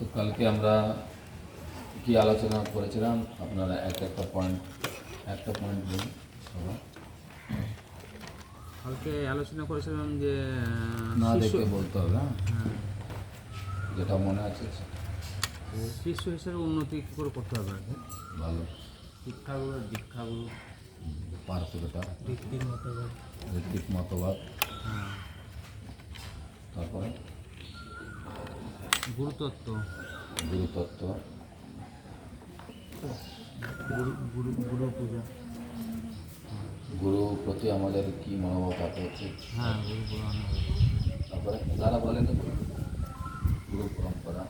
তো কালকে আমরা কি আলোচনা করেছিলাম আপনারা একটা পয়েন্ট বলুন সবাই। কালকে আলোচনা করেছিলাম যে না দেখে বলতে হবে, হ্যাঁ, যেটা মনে আছে শিষ্য হিসেবে উন্নতি কী করে করতে হবে আর কি। ভালো দীক্ষাগুলো পারফেক্টটা ঋত্বিক মতবাদ, হ্যাঁ, তারপরে গুরুতত্ত্ব, গুরুতত্ত্ব, গুরু পূজা, গুরু প্রতি আমাদের কি মনোভাব থাকা উচিত, হ্যাঁ, গুরু পুরাণ, তারপরে যারা বলেন তো গুরু পরম্পরা,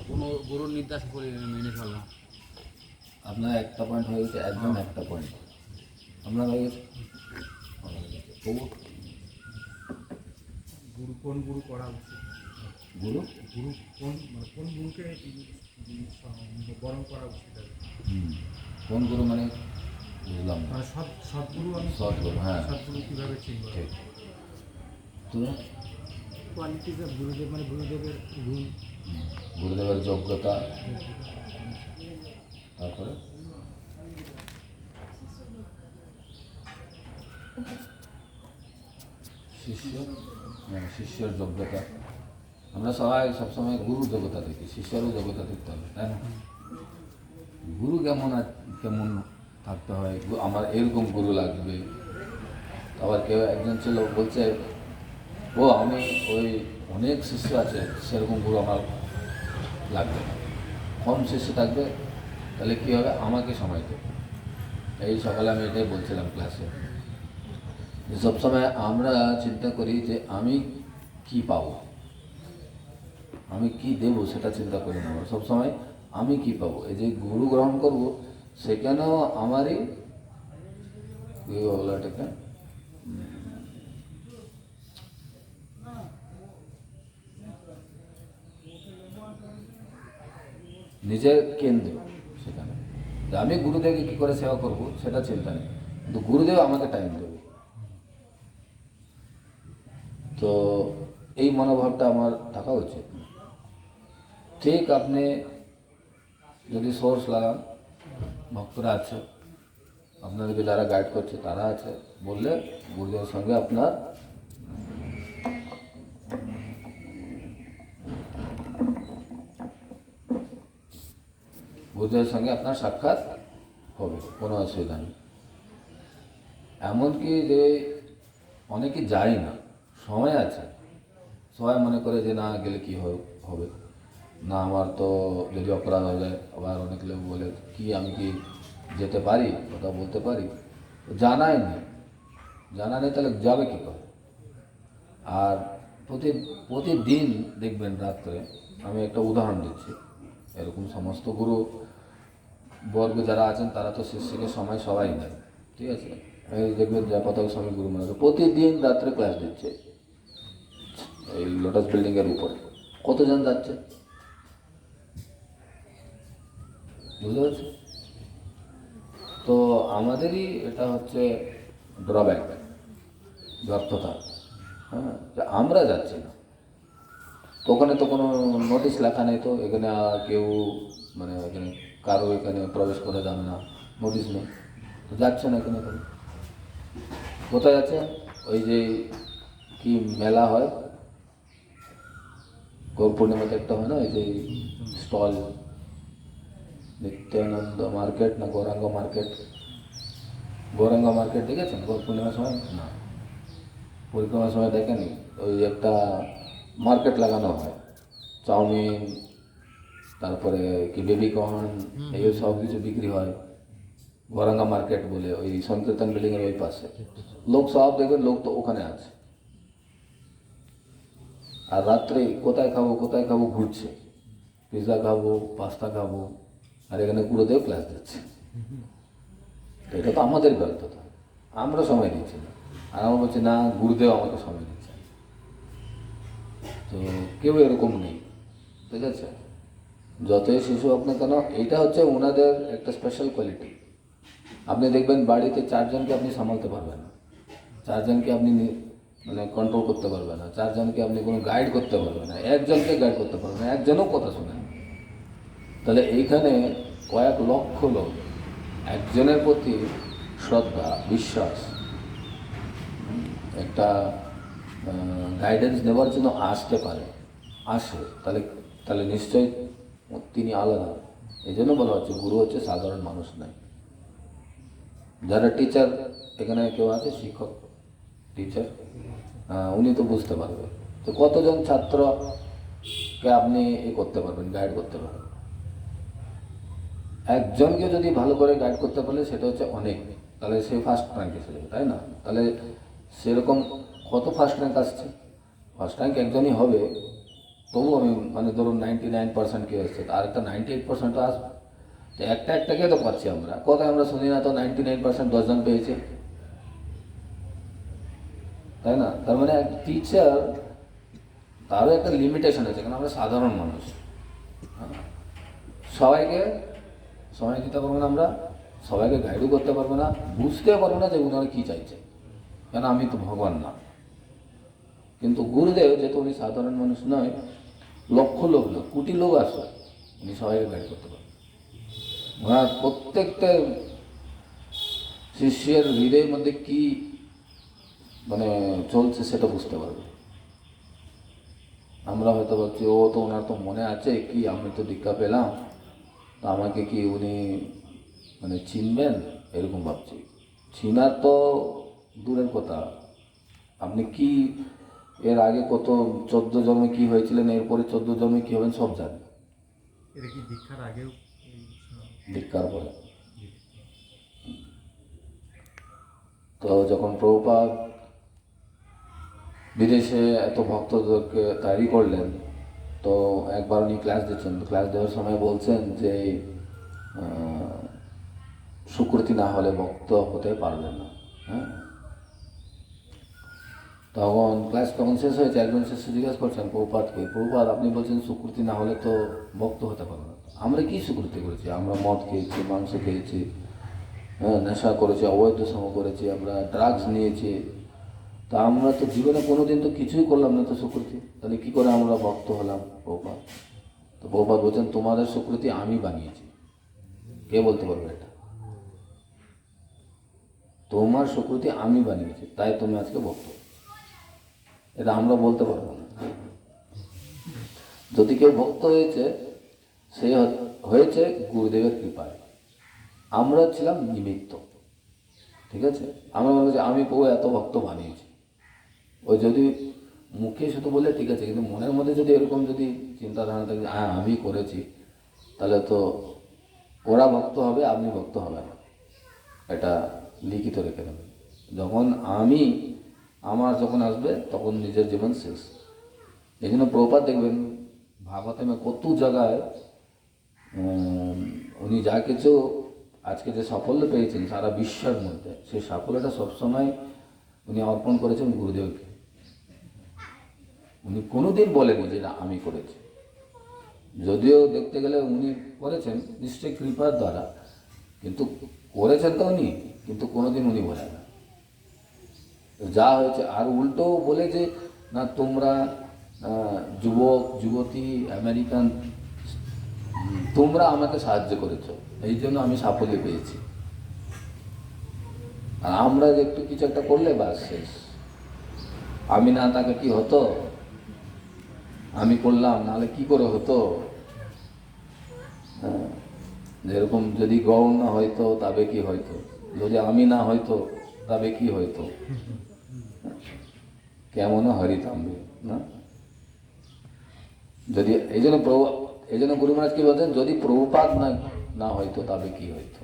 কোনো গুরুর নির্দেশ করে মেনে চলা। আপনার একটা পয়েন্ট হয়ে গেছে, একদম একটা পয়েন্ট আপনার হয়ে গেছে। তবু গুরু কোন গুরু করা উচিত, গুরু গুরু কোন কোন গুরুকে বরণ করা উচিত আর কি। কোন গুরু মানে বুঝলাম না। মানে সদ্গুরু আমি সদ্গুরু, হ্যাঁ সদ্গুরু কীভাবে চিনব, ঠিক। তো কোয়ালিটিস অফ গুরুদেব মানে গুরুদেবের গুণ, গুরুদেবের যোগ্যতা, তারপরে শিষ্যের যোগ্যতা। আমরা সবসময় গুরুর যোগ্যতা দেখি, শিষ্যেরও যোগ্যতা দেখতে হবে, তাই না? গুরু কেমন থাকতে হয়, আমার এরকম গুরু লাগবে। আবার কেউ একজন ছিল বলছে, আমি ওই অনেক শিষ্য আছে, সেরকম গুরু আমার লাগবে না, কম শিষ্য থাকবে, তাহলে কী হবে, আমাকে সময় দেবে। এই সকালে আমি এটাই বলছিলাম ক্লাসে, যে সবসময় আমরা চিন্তা করি যে আমি কি পাবো, আমি কি দেবো সেটা চিন্তা করি না, সবসময় আমি কি পাবো। এই যে গুরু গ্রহণ করব, সেখানেও আমারই ওগুলোটাকে নিজের কেন্দ্র, সেখানে যে আমি গুরুদেবকে কী করে সেবা করব সেটা চিন্তা নেই, কিন্তু গুরুদেব আমাকে টাইম দেবে। তো এই মনোভাবটা আমার থাকা উচিত। ঠিক আপনি যদি সোর্স লাগান, ভক্তরা আছে, আপনাদেরকে যারা গাইড করছে তারা আছে, বললে গুরুদেবের সঙ্গে আপনার সাক্ষাৎ হবে, কোনো অসুবিধা নেই। এমনকি যে অনেকে যায় না, সময় আছে, সবাই মনে করে যে না গেলে কি হবে না, আমার তো যদি অপরাধ হয়ে যায়। আবার অনেক লোক বলে কি আমি কি যেতে পারি, কথা বলতে পারি, জানা নেই, তাহলে যাবে কী করে। আর প্রতিদিন দেখবেন রাত্রে, আমি একটা উদাহরণ দিচ্ছি, এরকম সমস্ত গুরু বর্গ যারা আছেন তারা তো শিষ্যকে সময় সবাই নেয়, ঠিক আছে। এই দেখবেন যা পতাকা স্বামী গুরু মহারাজ প্রতিদিন রাত্রে ক্লাস দিচ্ছে এই লোটাস বিল্ডিংয়ের উপর, কতজন যাচ্ছে বুঝতে পারছি। তো আমাদেরই এটা হচ্ছে ড্রব্যাক, ব্যর্থতা, হ্যাঁ, যে আমরা যাচ্ছি না। তো ওখানে তো কোনো নোটিশ লেখা নেই, তো এখানে কেউ মানে এখানে কারো এখানে প্রবেশ করা যাবে না, নোটিশ নেই, তো যাচ্ছে না এখানে। কোথায় যাচ্ছে? ওই যে কি মেলা হয়, গৌর পূর্ণিমাতে একটা হয় না, ওই যে স্টল, নিত্যানন্দ মার্কেট না গৌরাঙ্গ মার্কেট দেখেছেন গৌর পূর্ণিমার সময়? না, পরিক্রমার সময় দেখেনি? ওই একটা মার্কেট লাগানো হয়, চাউমিন, তারপরে কি বেবিকর্ন, এই সব কিছু বিক্রি হয়, গৌরাঙ্গা মার্কেট বলে, ওই সংকীর্তন বিল্ডিংয়ের ওই পাশে। লোক সব দেখবেন, লোক তো ওখানে আছে। আর রাত্রে কোথায় খাবো ঘুরছে, পিৎজা খাবো, পাস্তা খাবো, আর এখানে গুরুদেব ক্লাস দিচ্ছে। তো এটা তো আমাদের ব্যর্থতা, আমরা সময় দিচ্ছি না। আর আমরা বলছি না, গুরুদেব আমাকে সময় দিচ্ছে। তো কেউ এরকম নেই, ঠিক আছে। যতই শিশু হোক না কেন, এইটা হচ্ছে ওনাদের একটা স্পেশাল কোয়ালিটি। আপনি দেখবেন বাড়িতে 4 জনকে আপনি সামালতে পারবেন না, 4 জনকে আপনি মানে কন্ট্রোল করতে পারবে না, 4 জনকে আপনি কোনো গাইড করতে পারবে না, একজনকে গাইড করতে পারবে না, একজনও কথা শোনেন। তাহলে এইখানে কয়েক লক্ষ লোক একজনের প্রতি শ্রদ্ধা, বিশ্বাস, একটা গাইডেন্স নেওয়ার জন্য আসতে পারে, আসে, তাহলে তাহলে নিশ্চয়ই তিনি আলাদা। এই জন্য বলা হচ্ছে গুরু হচ্ছে সাধারণ মানুষ নয়। যারা টিচার, এখানে কেউ আছে শিক্ষক, টিচার, উনি তো বুঝতে পারবে। তো কতজন ছাত্রকে আপনি করতে পারবেন, গাইড করতে পারবেন? একজনকে যদি ভালো করে গাইড করতে পারলে সেটা হচ্ছে অনেক, তাহলে সে ফার্স্ট র্যাঙ্ক এসে যাবে, তাই না? তাহলে সেরকম কত ফার্স্ট র্যাঙ্ক আসছে? ফার্স্ট র্যাঙ্ক একজনই হবে, তবু আমি মানে ধরুন 99% কেউ এসছে, আর একটা 98%ও আসবে। তো একটাকে তো পাচ্ছি আমরা, কোথায় আমরা শুনি না তো 99% 10 জন পেয়েছে, তাই না? তার মানে এক টিচার, তারও একটা লিমিটেশন আছে, কারণ আমরা সাধারণ মানুষ। সবাইকে দিতে পারবো না, আমরা সবাইকে গাইডও করতে পারবো না, বুঝতে পারবো না যে উনারা কী চাইছে, কেন আমি তো ভগবান না। কিন্তু গুরুদেব যেহেতু উনি সাধারণ মানুষ নয়, লক্ষ লোক না, কোটি লোক আসে, উনি সবাইকে গাইড করতে পারেন। ওনার প্রত্যেকটা শিষ্যের হৃদয়ের মধ্যে কি মানে চলছে সেটা বুঝতে পারবে। আমরা হয়তো ভাবছি ও তো ওনার তো মনে আছে কি, আমি তো দীক্ষা পেলাম, তো আমাকে কি উনি মানে চিনবেন, এরকম ভাবছি। চিনার তো দূরের কথা, আপনি কি এর আগে কত 14 জন্মে কি হয়েছিলেন, এরপরে 14 জন্মে কি হবেন সব জানেন। এটা কি দীক্ষার আগেও দীক্ষার পরে তো যখন প্রভুপাদ বিদেশে এত ভক্তদেরকে তৈরি করলেন, তো একবার উনি ক্লাস দিচ্ছেন, ক্লাস দেওয়ার সময় বলছেন যে সুকৃতি না হলে ভক্ত হতে পারবেন না। হ্যাঁ, তখন ক্লাস তখন শেষ হয়েছে, একজন শিষ্য জিজ্ঞাসা করছেন প্রভুপাদকে, প্রভুপাদ আপনি বলছেন সুকৃতি না হলে তো ভক্ত হতে পারবে না, আমরা কি সুকৃতি করেছি? আমরা মদ খেয়েছি, মাংস খেয়েছি, হ্যাঁ, নেশা করেছি, অবৈধ সম করেছি, আমরা ড্রাগস নিয়েছি, তা আমরা তো জীবনে কোনোদিন তো কিছুই করলাম না তো সুকৃতি, তাহলে কী করে আমরা ভক্ত হলাম প্রভুপাদ? তো প্রভুপাদ বলছেন তোমাদের সুকৃতি আমি বানিয়েছি। কে বলতে পারবে এটা? তোমার সুকৃতি আমি বানিয়েছি, তাই তুমি আজকে ভক্ত। এটা আমরা বলতে পারবো না। যদি কেউ ভক্ত হয়েছে, সে হয়েছে গুরুদেবের কৃপায়, আমরা ছিলাম নিমিত্ত। ঠিক আছে, আমরা মনে করছি আমি প্রভু এত ভক্ত বানিয়েছি, ওই যদি মুখে শুধু বলে ঠিক আছে, কিন্তু মনের মধ্যে যদি এরকম যদি চিন্তাধারণা থাকে হ্যাঁ আমি করেছি, তাহলে তো ওরা ভক্ত হবে, আপনি ভক্ত হবে না, এটা লিখিত রেখে দেবেন। যখন আমার যখন আসবে তখন নিজের জীবন শেষ। এই জন্য প্রভুপাদ দেখবেন ভাগবতমে কত জায়গায় উনি যা কিছু আজকে যে সাফল্য পেয়েছেন সারা বিশ্বের মধ্যে, সেই সাফল্যটা সবসময় উনি অর্পণ করেছেন গুরুদেবকে। উনি কোনোদিন বলেনি যে না আমি করেছি, যদিও দেখতে গেলে উনি করেছেন নিশ্চয়ই কৃপার দ্বারা, কিন্তু করেছেন তো উনি, কিন্তু কোনোদিন উনি বলেন না যা হয়েছে। আর উল্টো বলে যে না তোমরা যুবক যুবতী আমেরিকান, তোমরা আমাকে সাহায্য করেছো, এই জন্য আমি সাফল্য পেয়েছি, আর আমরা যে একটু কিছু একটা করলে বাস শেষ। আমি না তাকে কি হতো, আমি করলাম নাহলে কি করে হতো। যেরকম যদি গৌর না হয়তো তবে কি হয়তো, যদি আমি না হয়তো তবে কি হয়তো, কেমন হরিতাম না। যদি এই জন্য গুরু মহারাজ কি বলছেন, যদি প্রভুপাদ না হয়তো তবে কি হয়তো।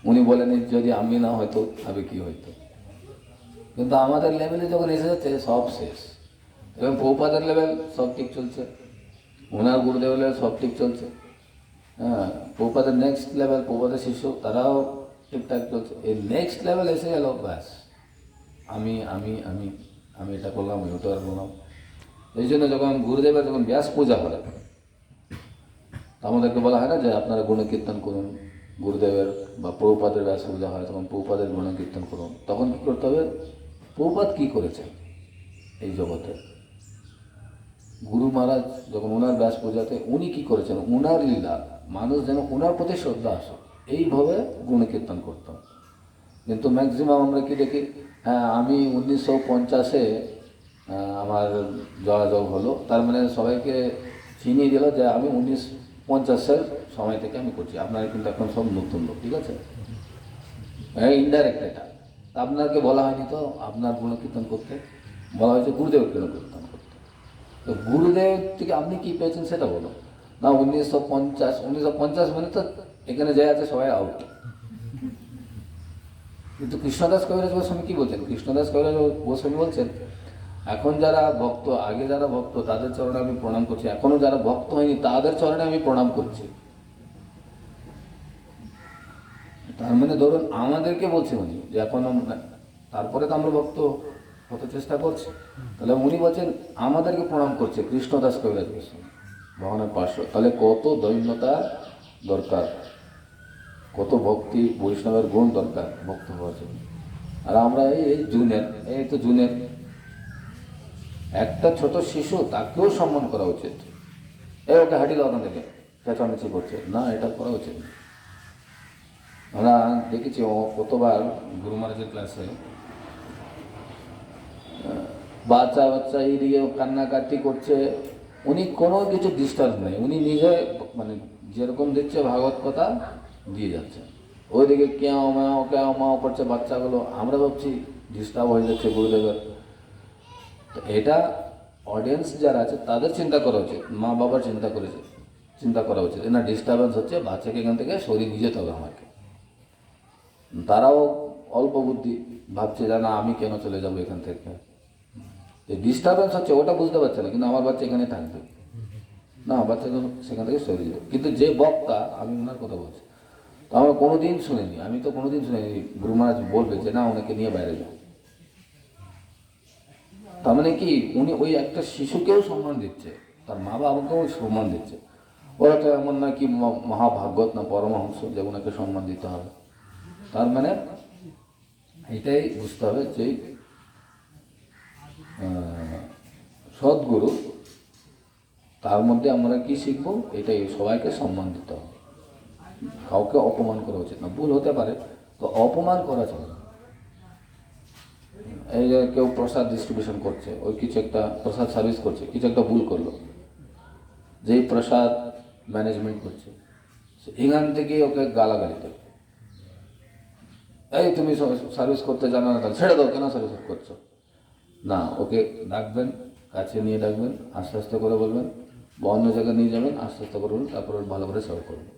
উনি বলেন যদি আমি না হয়তো তবে কি হয়তো। কিন্তু আমাদের লেভেলে যখন এসে যাচ্ছে সব শেষ। এবং প্রভুপাদের লেভেল সব ঠিক চলছে, ওনার গুরুদেবের লেভেল সব ঠিক চলছে। হ্যাঁ, প্রভুপাদের নেক্সট লেভেল, প্রভুপাদের শিষ্য তারাও ঠিকঠাক চলছে। এই নেক্সট লেভেল এসে গেল ব্যাস আমি আমি আমি আমি এটা করলাম, ওটা করলাম। এই জন্য যখন গুরুদেবের যখন ব্যাস পূজা হয়, আমাদেরকে বলা হয় না যে আপনারা গুণকীর্তন করুন। গুরুদেবের বা প্রভুপাদের ব্যাস পূজা হয়, তখন প্রভুপাদের গুণকীর্তন করুন। তখন কী করতে হবে, প্রভুপাদ কী করেছেন এই জগতে। গুরু মহারাজ যখন ওনার ব্যাস পূজাতে উনি কী করেছেন, ওনার লীলা মানুষ যেন ওনার প্রতি শ্রদ্ধা আসে এইভাবে গুণকীর্তন করতাম। কিন্তু ম্যাক্সিমাম আমরা কি দেখি, হ্যাঁ আমি 1950-এ আমার যোগাযোগ হলো, তার মানে সবাইকে চিনিয়ে দিল যে আমি 1950-এর সময় থেকে আমি করছি, আপনারা কিন্তু এখন সব নতুন লোক, ঠিক আছে, ইনডাইরেক্ট এটা। আপনাকে বলা হয়নি তো আপনার গুণকীর্তন করতে, বলা হয়েছে গুরুদেবের গুণকীর্তন করতে। তো গুরুদেব থেকে আপনি কী পেয়েছেন সেটা বলো না। 1950 মানে তো এখানে যে আছে সবাই আউট। কিন্তু কৃষ্ণদাস কবিরাজ গোস্বামী কী বলছেন, কৃষ্ণদাস কবিরাজ গোস্বামী বলছেন এখন যারা ভক্ত, আগে যারা ভক্ত তাদের চরণে আমি প্রণাম করছি, এখনও যারা ভক্ত হয়নি তাদের চরণে আমি প্রণাম করছি। তার মানে ধরুন আমাদেরকে বলছে উনি যে এখন তারপরে তো আমরা ভক্ত হতে চেষ্টা করছি, তাহলে উনি বলছেন আমাদেরকে প্রণাম করছে কৃষ্ণদাস কবিরাজ গোস্বামী ভগবানের পার্শ্ব। তাহলে কত দৈন্যতা দরকার, কত ভক্তি বৈষ্ণবের গুণ দরকার ভক্ত হওয়ার জন্য। আর আমরা এই জুনের, এই তো জুনের একটা ছোট শিশু, তাকেও সম্মান করা উচিত। এই ওকে হাঁটি দাও ওখান থেকে, চেঁচামেচি করছে না, এটা করা উচিত। আমরা দেখেছি ও কতবার গুরু মহারাজের ক্লাসে বাচ্চা বাচ্চা এই দিকে কান্নাকাটি করছে, উনি কোনো কিছু ডিস্টার্ব নেই, উনি নিজে মানে যেরকম দিচ্ছে ভাগবত কথা দিয়ে যাচ্ছে, ওইদিকে কেউ মাও করছে বাচ্চাগুলো, আমরা ভাবছি ডিস্টার্ব হয়ে যাচ্ছে গুরুদেবের। তো এটা অডিয়েন্স যারা আছে তাদের চিন্তা করা উচিত, মা বাবার চিন্তা করা উচিত, না ডিস্টারবেন্স হচ্ছে, বাচ্চাকে এখান থেকে সরিয়ে নিয়ে যেতে হবে আমাকে। তারাও অল্প বুদ্ধি, ভাবছে যে না আমি কেন চলে যাবো এখান থেকে, যে ডিস্টারবেন্স হচ্ছে ওটা বুঝতে পারছে না, কিন্তু আমার বাচ্চা এখানে থাকবে না, বাচ্চাকে সেখান থেকে সরিয়ে যাবে। কিন্তু যে বক্তা, আমি ওনার কথা বলছি, তো আমরা কোনোদিন শুনিনি, আমি তো কোনোদিন শুনিনি গুরু মহারাজ বলবে যে না ওনাকে নিয়ে বাইরে যাও। তার মানে কি উনি ওই একটা শিশুকেও সম্মান দিচ্ছে, তার মা বাবাকেও সম্মান দিচ্ছে। ওরা তো এমন না কি মহাভাগবত না পরমহংস যে ওনাকে সম্মান দিতে হবে। তার মানে এটাই বুঝতে হবে যে সদ্গুরু, তার মধ্যে আমরা কি শিখবো, এটাই সবাইকে সম্মান দিতে হবে, কাউকে অপমান করা উচিত না। ভুল হতে পারে তো অপমান করা চলে না। এই যে কেউ প্রসাদ ডিস্ট্রিবিউশন করছে, ওই কিছু একটা প্রসাদ সার্ভিস করছে, কিছু একটা ভুল করলো, যেই প্রসাদ ম্যানেজমেন্ট করছে এখান থেকে ওকে গালাগালি দেবে, এই তুমি সার্ভিস করতে জানো না, তাহলে ছেড়ে দাও, কেন সার্ভিস করছো না। ওকে ডাকবেন, কাছে নিয়ে ডাকবেন, আস্তে আস্তে করে বলবেন, বা অন্য জায়গায় নিয়ে যাবেন, আস্তে আস্তে করে বলবেন, তারপর ভালো করে সার্ভ করবেন।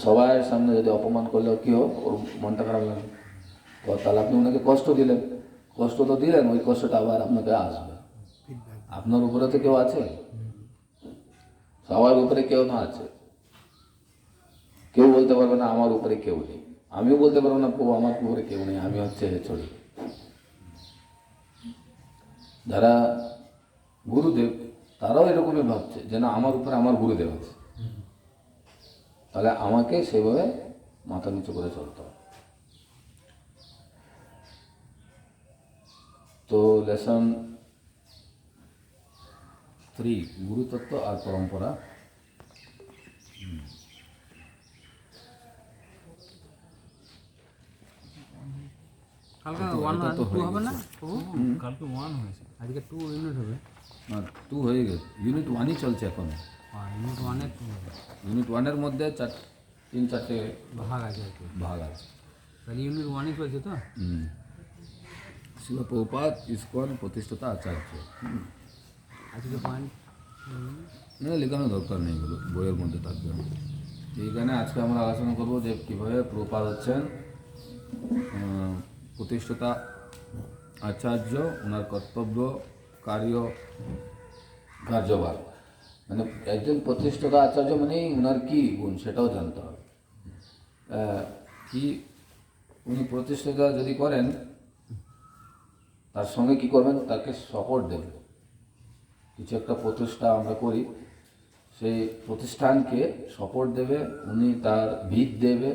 সবাই সামনে যদি অপমান করলেও কী হোক, ওর মনটা খারাপ লাগে, তো তাহলে আপনি ওনাকে কষ্ট দিলেন, কষ্ট তো দিলেন, ওই কষ্টটা আবার আপনাকে আসবে। আপনার উপরে তো কেউ আছে, সবার উপরে কেউ না আছে, কেউ বলতে পারবে না আমার উপরে কেউ নেই, আমিও বলতে পারবো না প্রভু আমার উপরে কেউ নেই, আমি হচ্ছে ছড়ি। যারা গুরুদেব তারাও এরকমই ভাবছে যে না আমার উপরে আমার গুরুদেব আছে, তাহলে আমাকে সেভাবে মাথা নিচু করে চলতে হবে। তো লেসন 3 গুরুতত্ত্ব আর পরম্পরা। কালকে তো 1 এটা আর তো 2 হয়ে হবে না? গেছে। কালকে 1 হয়েছে, আজকে 2 ইউনিট হবে। না 2 হয়ে গেছে, ইউনিট 1ই চলছে এখন। ইউনিট 1 এর 2 হবে, ইউনিট 1-এর মধ্যে 3-4টে ভাগ আছে আর কি। ভাগ আছে। তাহলে ইউনিট 1ই চলছে তো। শিল প্রভুপাদ ইসকন প্রতিষ্ঠাতা আচার্য। আজকে পয়েন্ট না লেখানো দরকার নেই, এগুলো বইয়ের মধ্যে থাকবে। এইখানে আজকে আমরা আলোচনা করবো যে কীভাবে প্রভুপাদ হচ্ছেন প্রতিষ্ঠাতা আচার্য, ওনার কর্তব্য, কার্যভার। মানে একজন প্রতিষ্ঠাতা আচার্য মানেই ওনার কী গুণ সেটাও জানতে হবে। কি উনি প্রতিষ্ঠাতা যদি করেন, তার সঙ্গে কি করবেন, তাকে সাপোর্ট দেবেন। কিছু একটা প্রতিষ্ঠা আমরা করি, সেই প্রতিষ্ঠানকে সাপোর্ট দেবে, উনি তার ভিত দেবে।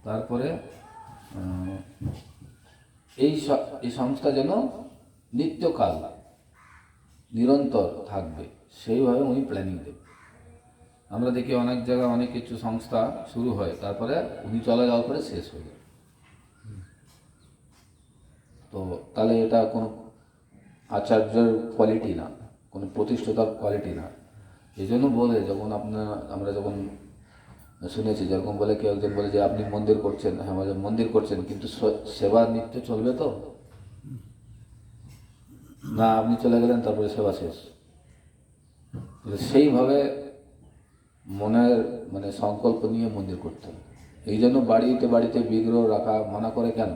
তারপরে এই সংস্থা যেন নিত্যকাল নিরন্তর থাকবে, সেইভাবে উনি প্ল্যানিং দেবেন। আমরা দেখি অনেক জায়গায় অনেক কিছু সংস্থা শুরু হয়, তারপরে উনি চলে যাওয়ার পরে শেষ হয়ে যায়। তো তাহলে এটা কোনো আচার্যের কোয়ালিটি না, কোনো প্রতিষ্ঠাতার কোয়ালিটি না। এই জন্য বলে, যখন আমরা যখন শুনেছি, যেরকম বলে কেউ একজন বলে যে আপনি মন্দির করছেন, হ্যাঁ মন্দির করছেন, কিন্তু সেবা নিত্য চলবে তো না, আপনি চলে গেলেন তারপরে সেবা শেষ। সেইভাবে মনের সংকল্প নিয়ে মন্দির করতে হবে। এই জন্য বাড়িতে বাড়িতে বিগ্রহ রাখা মানা করে কেন?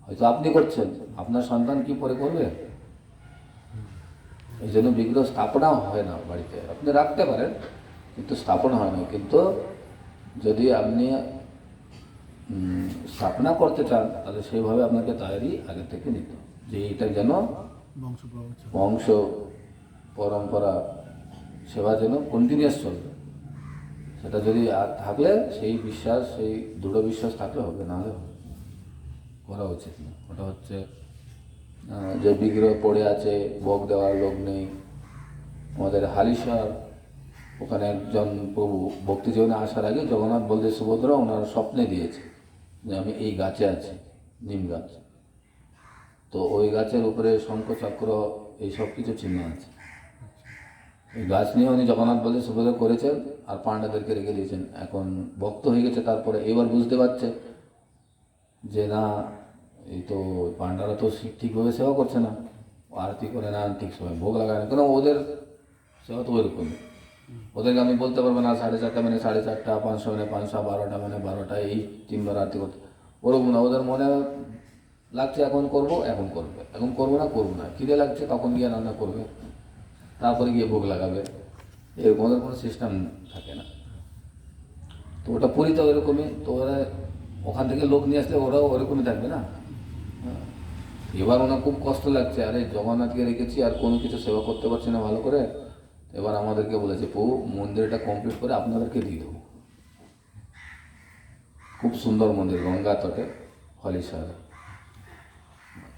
হয়তো আপনি করছেন, আপনার সন্তান কি পরে করবে? এই জন্য বিগ্রহ স্থাপনা হয় না বাড়িতে। আপনি রাখতে পারেন কিন্তু স্থাপনা হয় না। কিন্তু যদি আপনি স্থাপনা করতে চান, তাহলে সেইভাবে আপনাকে তৈরি আগে থেকে নিতে হবে, যে এটা যেন বংশ পরম্পরা সেবা যেন কন্টিনিউয়াস চলবে। সেটা যদি থাকলে সেই বিশ্বাস, সেই দৃঢ় বিশ্বাস থাকলে হবে, নাহলে করা উচিত না। ওটা হচ্ছে যে বিগ্রহ পড়ে আছে, ভোগ দেওয়ার লোক নেই। আমাদের হালিশার ওখানে একজন প্রভু ভক্তি জীবনে আসার আগে জগন্নাথ বলদেব সুভদ্রা ওনার স্বপ্নে দিয়েছে যে আমি এই গাছে আছি, নিম গাছ। তো ওই গাছের উপরে শঙ্খ চক্র এই সব কিছু চিহ্ন আছে। এই গাছ নিয়ে উনি জগন্নাথ বলদেব সুভদ্রা করেছেন আর পাণ্ডাদেরকে রেখে দিয়েছেন। এখন ভক্ত হয়ে গেছে, তারপরে এবার বুঝতে পারছে যে না, এই তো পাণ্ডারা তো ঠিকভাবে সেবা করছে না, আরতি করে না, ঠিক সময় ভোগ লাগায় না, কেন ওদের সেবা তো ওইরকমই। ওদেরকে আমি বলতে পারবো না 4:30 মানে 4:30, 500 মানে 500, 12টা মানে 12টা, এই 3বার আরতি করতে, ওরকম না। ওদের মনে লাগছে এখন করব, এখন করবে, এখন করবো না, খিদে লাগছে তখন গিয়ে রান্না করবে, তারপরে গিয়ে ভোগ লাগাবে। এরকম ওদের কোনো সিস্টেম থাকে না। তো ওটা পুরীতে ওইরকমই। তো ওরা ওখান থেকে লোক নিয়ে আসলে ওরাও ওরকমই থাকবে না। এবার ওনার খুব কষ্ট লাগছে, আরে জগন্নাথকে রেখেছি আর কোনো কিছু সেবা করতে পারছি না ভালো করে। এবার আমাদেরকে বলেছে, প্রভু মন্দিরটা কমপ্লিট করে আপনাদেরকে দিয়ে দেবো। খুব সুন্দর মন্দির, গঙ্গা তটে, হলিশহরে।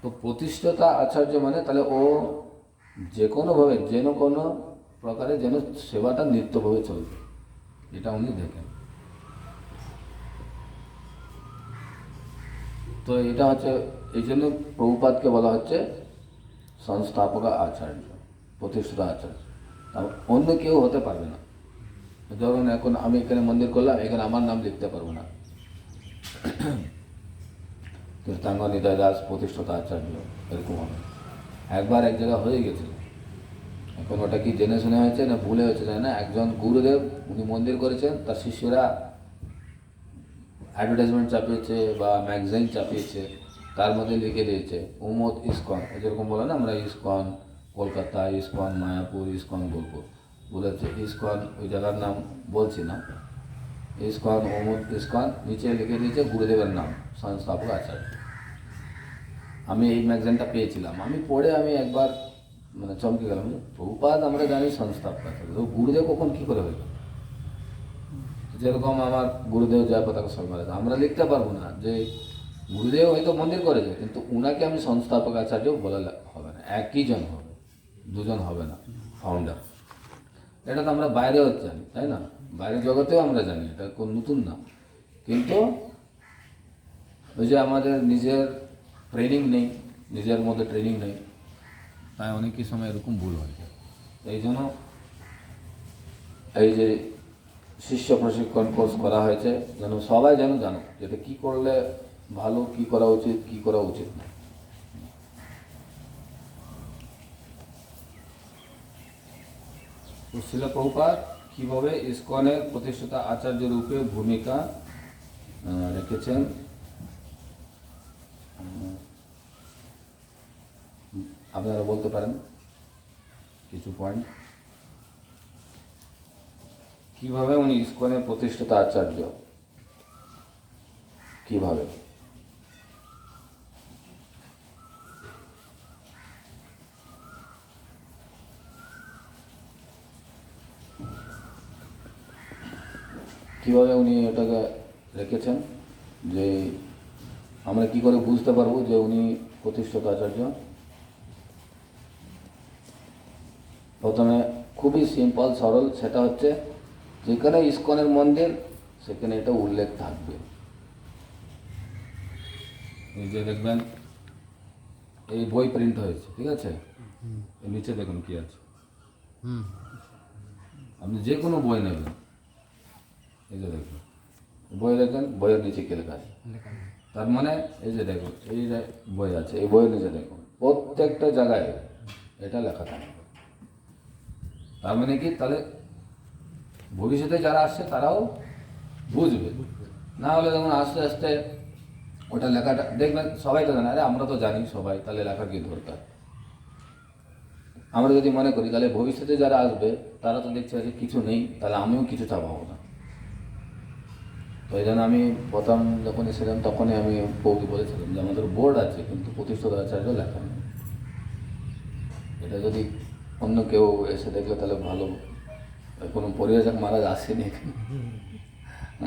তো প্রতিষ্ঠাতা আচার্য মানে তাহলে ও যে কোনোভাবে, যেন কোনো প্রকারে যেন সেবাটা নিত্যভাবে চলবে, এটা উনি দেখেন। তো এটা হচ্ছে, এই জন্য প্রভুপাদকে বলা হচ্ছে সংস্থাপক আচার্য, প্রতিষ্ঠাতা আচার্য। অন্য কেউ হতে পারবে না। ধরুন এখন আমি এখানে মন্দির করলাম, এখানে আমার নাম লিখতে পারবো না, তীর্থাঙ্গ নিতাই দাস প্রতিষ্ঠাতা আচার্য, এরকম হবে। একবার এক জায়গা হয়ে গেছে, এখন ওটা কি জেনে শুনে হয়েছে না ভুলে হয়েছে জানে না। একজন গুরুদেব উনি মন্দির করেছেন, তার শিষ্যরা অ্যাডভার্টাইজমেন্ট চাপিয়েছে বা ম্যাগাজিন চাপিয়েছে, তার মধ্যে লিখে দিয়েছে উমদ ইস্কন। যেরকম বলে না আমরা ISKCON Kolkata, ISKCON Mayapur, ISKCON Bolpur, বলেছে ইস্কন ওই জায়গার নাম বলছি না, ইস্কন উমদ ইস্কন, নিচে লিখে দিয়েছে গুরুদেবের নাম সংস্থাপক আচার্য। আমি এই ম্যাগাজিনটা পেয়েছিলাম, আমি পড়ে আমি একবার চমকে গেলাম। প্রভুপাদ আমরা জানি সংস্থাপক আচার্য, গুরুদেব কখন কী করে হইল? যেরকম আমার গুরুদেব জয় পতাকা সরকার, আমরা লিখতে পারবো না যে গুরুদেব হয়তো মন্দির করেছে, কিন্তু উনাকে আমি সংস্থাপক আচার্য বলে হবে না। একই জন হবে, দুজন হবে না ফাউন্ডার। এটা তো আমরা বাইরেও জানি, তাই না? বাইরের জগতেও আমরা জানি, এটা কোন নতুন না। কিন্তু ওই যে আমাদের নিজের ট্রেনিং নেই, নিজের মধ্যে ট্রেনিং নেই, তাই অনেকই সময় এরকম ভুল হয়ে যায়। এই জন্য এই যে শিষ্য প্রশিক্ষণ কোর্স করা হয়েছে, যেন সবাই যেন জানো যেটা কী করলে ভালো, কী করা উচিত, কী করা উচিত না। তো শিল প্রভুপাদ কীভাবে ইসকনের প্রতিষ্ঠাতা আচার্য রূপে ভূমিকা রেখেছেন, আপনারা বলতে পারেন কিছু পয়েন্ট। কিভাবে উনি ইসকনের প্রতিষ্ঠাতা আচার্য, কিভাবে? কিভাবে উনি এটাকে রেখেছেন, যে আমরা কি করে বুঝতে পারবো যে উনি প্রতিষ্ঠাতা আচার্য? প্রথমে খুবই সিম্পল সরল, সেটা হচ্ছে যেখানে ইসকনের মন্দির সেখানে এটা উল্লেখ থাকবে। এই যে দেখবেন এই বই প্রিন্ট হয়েছে, ঠিক আছে, এর নিচে দেখুন কি আছে। হুম আপনি যে কোনো বই নেবেন, এই যে দেখুন বই দেখেন, বইয়ের নিচে কি লেখা আছে। লেখা নেই। তার মানে এই যে দেখুন, এই যে বই আছে, এই বইয়ের নিচে দেখুন প্রত্যেকটা জায়গায় এটা লেখা থাকবে। তার মানে কি, তাহলে ভবিষ্যতে যারা আসছে তারাও বুঝবে। না হলে যেমন আস্তে আস্তে ওটা লেখাটা দেখবেন সবাই তো জানে, আরে আমরা তো জানি সবাই, তাহলে লেখার কি দরকার। আমরা যদি মনে করি তাহলে ভবিষ্যতে যারা আসবে তারা তো দেখছে যে কিছু নেই, তাহলে আমিও কিছু চাপাবো না। তো এই জন্য আমি প্রথম যখন এসেছিলাম তখনই আমি বউকে বলেছিলাম যে আমাদের বোর্ড আছে কিন্তু প্রতিষ্ঠিত আচার্য লেখা নেই। এটা যদি অন্য কেউ এসে দেখলে তাহলে ভালো, কোনো পরিবেশক মহারাজ আসেনি এখানে,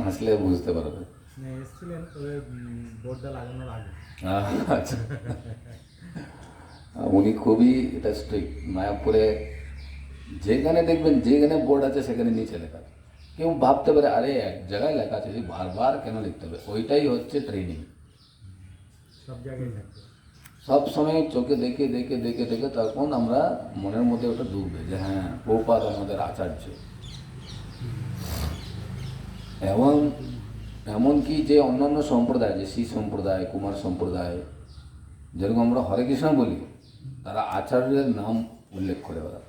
আসলে বুঝতে পারবে। মানে এসেছিলেন তবে বোর্ডটা লাগানোর আগে। আচ্ছা, উনি খুবই এটা স্ট্রিক্ট। মায়াপুরে যেখানে দেখবেন যেখানে বোর্ড আছে সেখানে নিচে লেখা আছে। কেউ ভাবতে পারে আরে এক জায়গায় লেখা আছে, যে বারবার কেন লিখতে হবে, ওইটাই হচ্ছে ট্রেনিং। সব জায়গায় থাকবে। সব সময় চোখে দেখে দেখে দেখে দেখে তখন আমরা মনের মধ্যে ওটা ঢুকবে যে হ্যাঁ প্রভুপাদ আমাদের আচার্য। এবং এমনকি যে অন্যান্য সম্প্রদায়, যে শ্রী সম্প্রদায়, কুমার সম্প্রদায়, যেরকম আমরা হরে কৃষ্ণ বলি, তারা আচার্যের নাম উল্লেখ করে ওরা।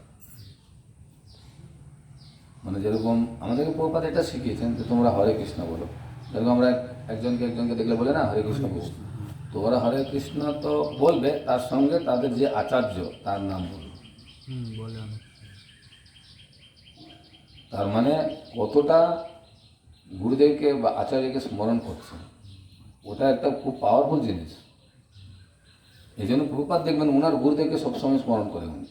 মানে যেরকম আমাদেরকে প্রভুপাদ এটা শিখিয়েছেন যে তোমরা হরে কৃষ্ণ বলো, যেরকম আমরা একজনকে দেখলে বলে না হরে কৃষ্ণ বলো, তো ওরা হরে কৃষ্ণ তো বলবে, তার সঙ্গে তাদের যে আচার্য তার নাম বলবে। বলে অনেক। তার মানে কতটা গুরুদেবকে বা আচার্যকে স্মরণ করছে, ওটা একটা খুব পাওয়ারফুল জিনিস। এই জন্য প্রভুপাদ দেখবেন ওনার গুরুদেবকে সবসময় স্মরণ করে উনি।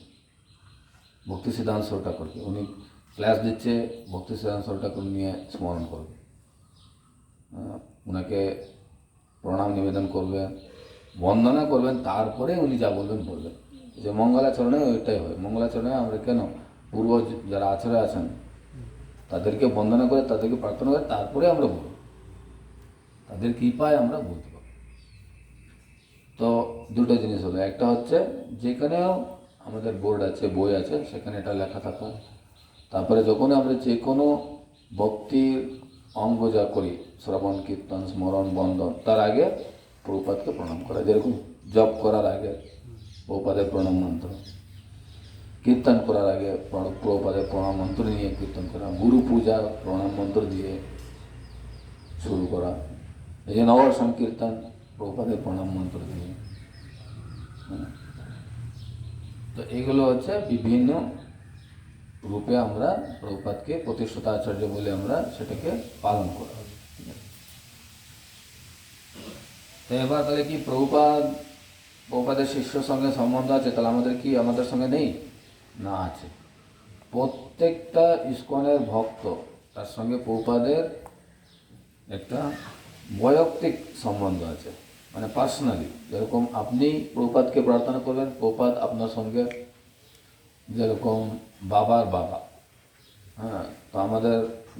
ভক্তি সিদ্ধান্ত ঠাকুরকে উনি ক্লাস দিচ্ছে, ভক্তি সিদ্ধান্ত ঠাকুর নিয়ে স্মরণ করবে, ওনাকে প্রণাম নিবেদন করবেন, বন্দনা করবেন, তারপরে উনি যা বলবেন বলবেন। যে মঙ্গলাচরণে ওইটাই হয়। মঙ্গলাচরণে আমরা কেন পূর্ব যারা আচার্য আছেন তাদেরকে বন্দনা করে, তাদেরকে প্রার্থনা করে, তারপরে আমরা বলব, তাদের কৃপায় আমরা বলতে পারব। তো দুটো জিনিস হলো, একটা হচ্ছে যেখানেও আমাদের বোর্ড আছে, বই আছে, সেখানে এটা লেখা থাকা। তারপরে যখন আমরা যে কোনো ভক্তির অঙ্গ যা করি, শ্রবণ কীর্তন স্মরণ বন্দন, তার আগে প্রভুপাদকে প্রণাম করা। যেরকম জপ করার আগে প্রভুপাদের প্রণাম মন্ত্র, কীর্তন করার আগে প্রভুপাদের প্রণাম মন্ত্র নিয়ে কীর্তন করা, গুরু পূজা প্রণাম মন্ত্র দিয়ে শুরু করা, এই যে নগর সংকীর্তন প্রভুপাদের প্রণাম মন্ত্র দিয়ে। তো এইগুলো হচ্ছে বিভিন্ন রূপে আমরা প্রভুপাদকে প্রতিষ্ঠিত আচার্য বলে আমরা সেটাকে পালন করা। তো এবার তাহলে কি প্রভুপাদের শিষ্যর সঙ্গে সম্বন্ধ আছে, তাহলে আমাদের কি আমাদের সঙ্গে নেই? না, আছে। প্রত্যেকটা ইসকনের ভক্ত তার সঙ্গে প্রভুপাদের একটা বৈয়ক্তিক সম্বন্ধ আছে, মানে পার্সোনালি। যেরকম আপনি প্রভুপাদকে প্রার্থনা করবেন, প্রভুপাদ আপনার সঙ্গে যেরকম বাবার বাবা, হ্যাঁ, তো আমাদের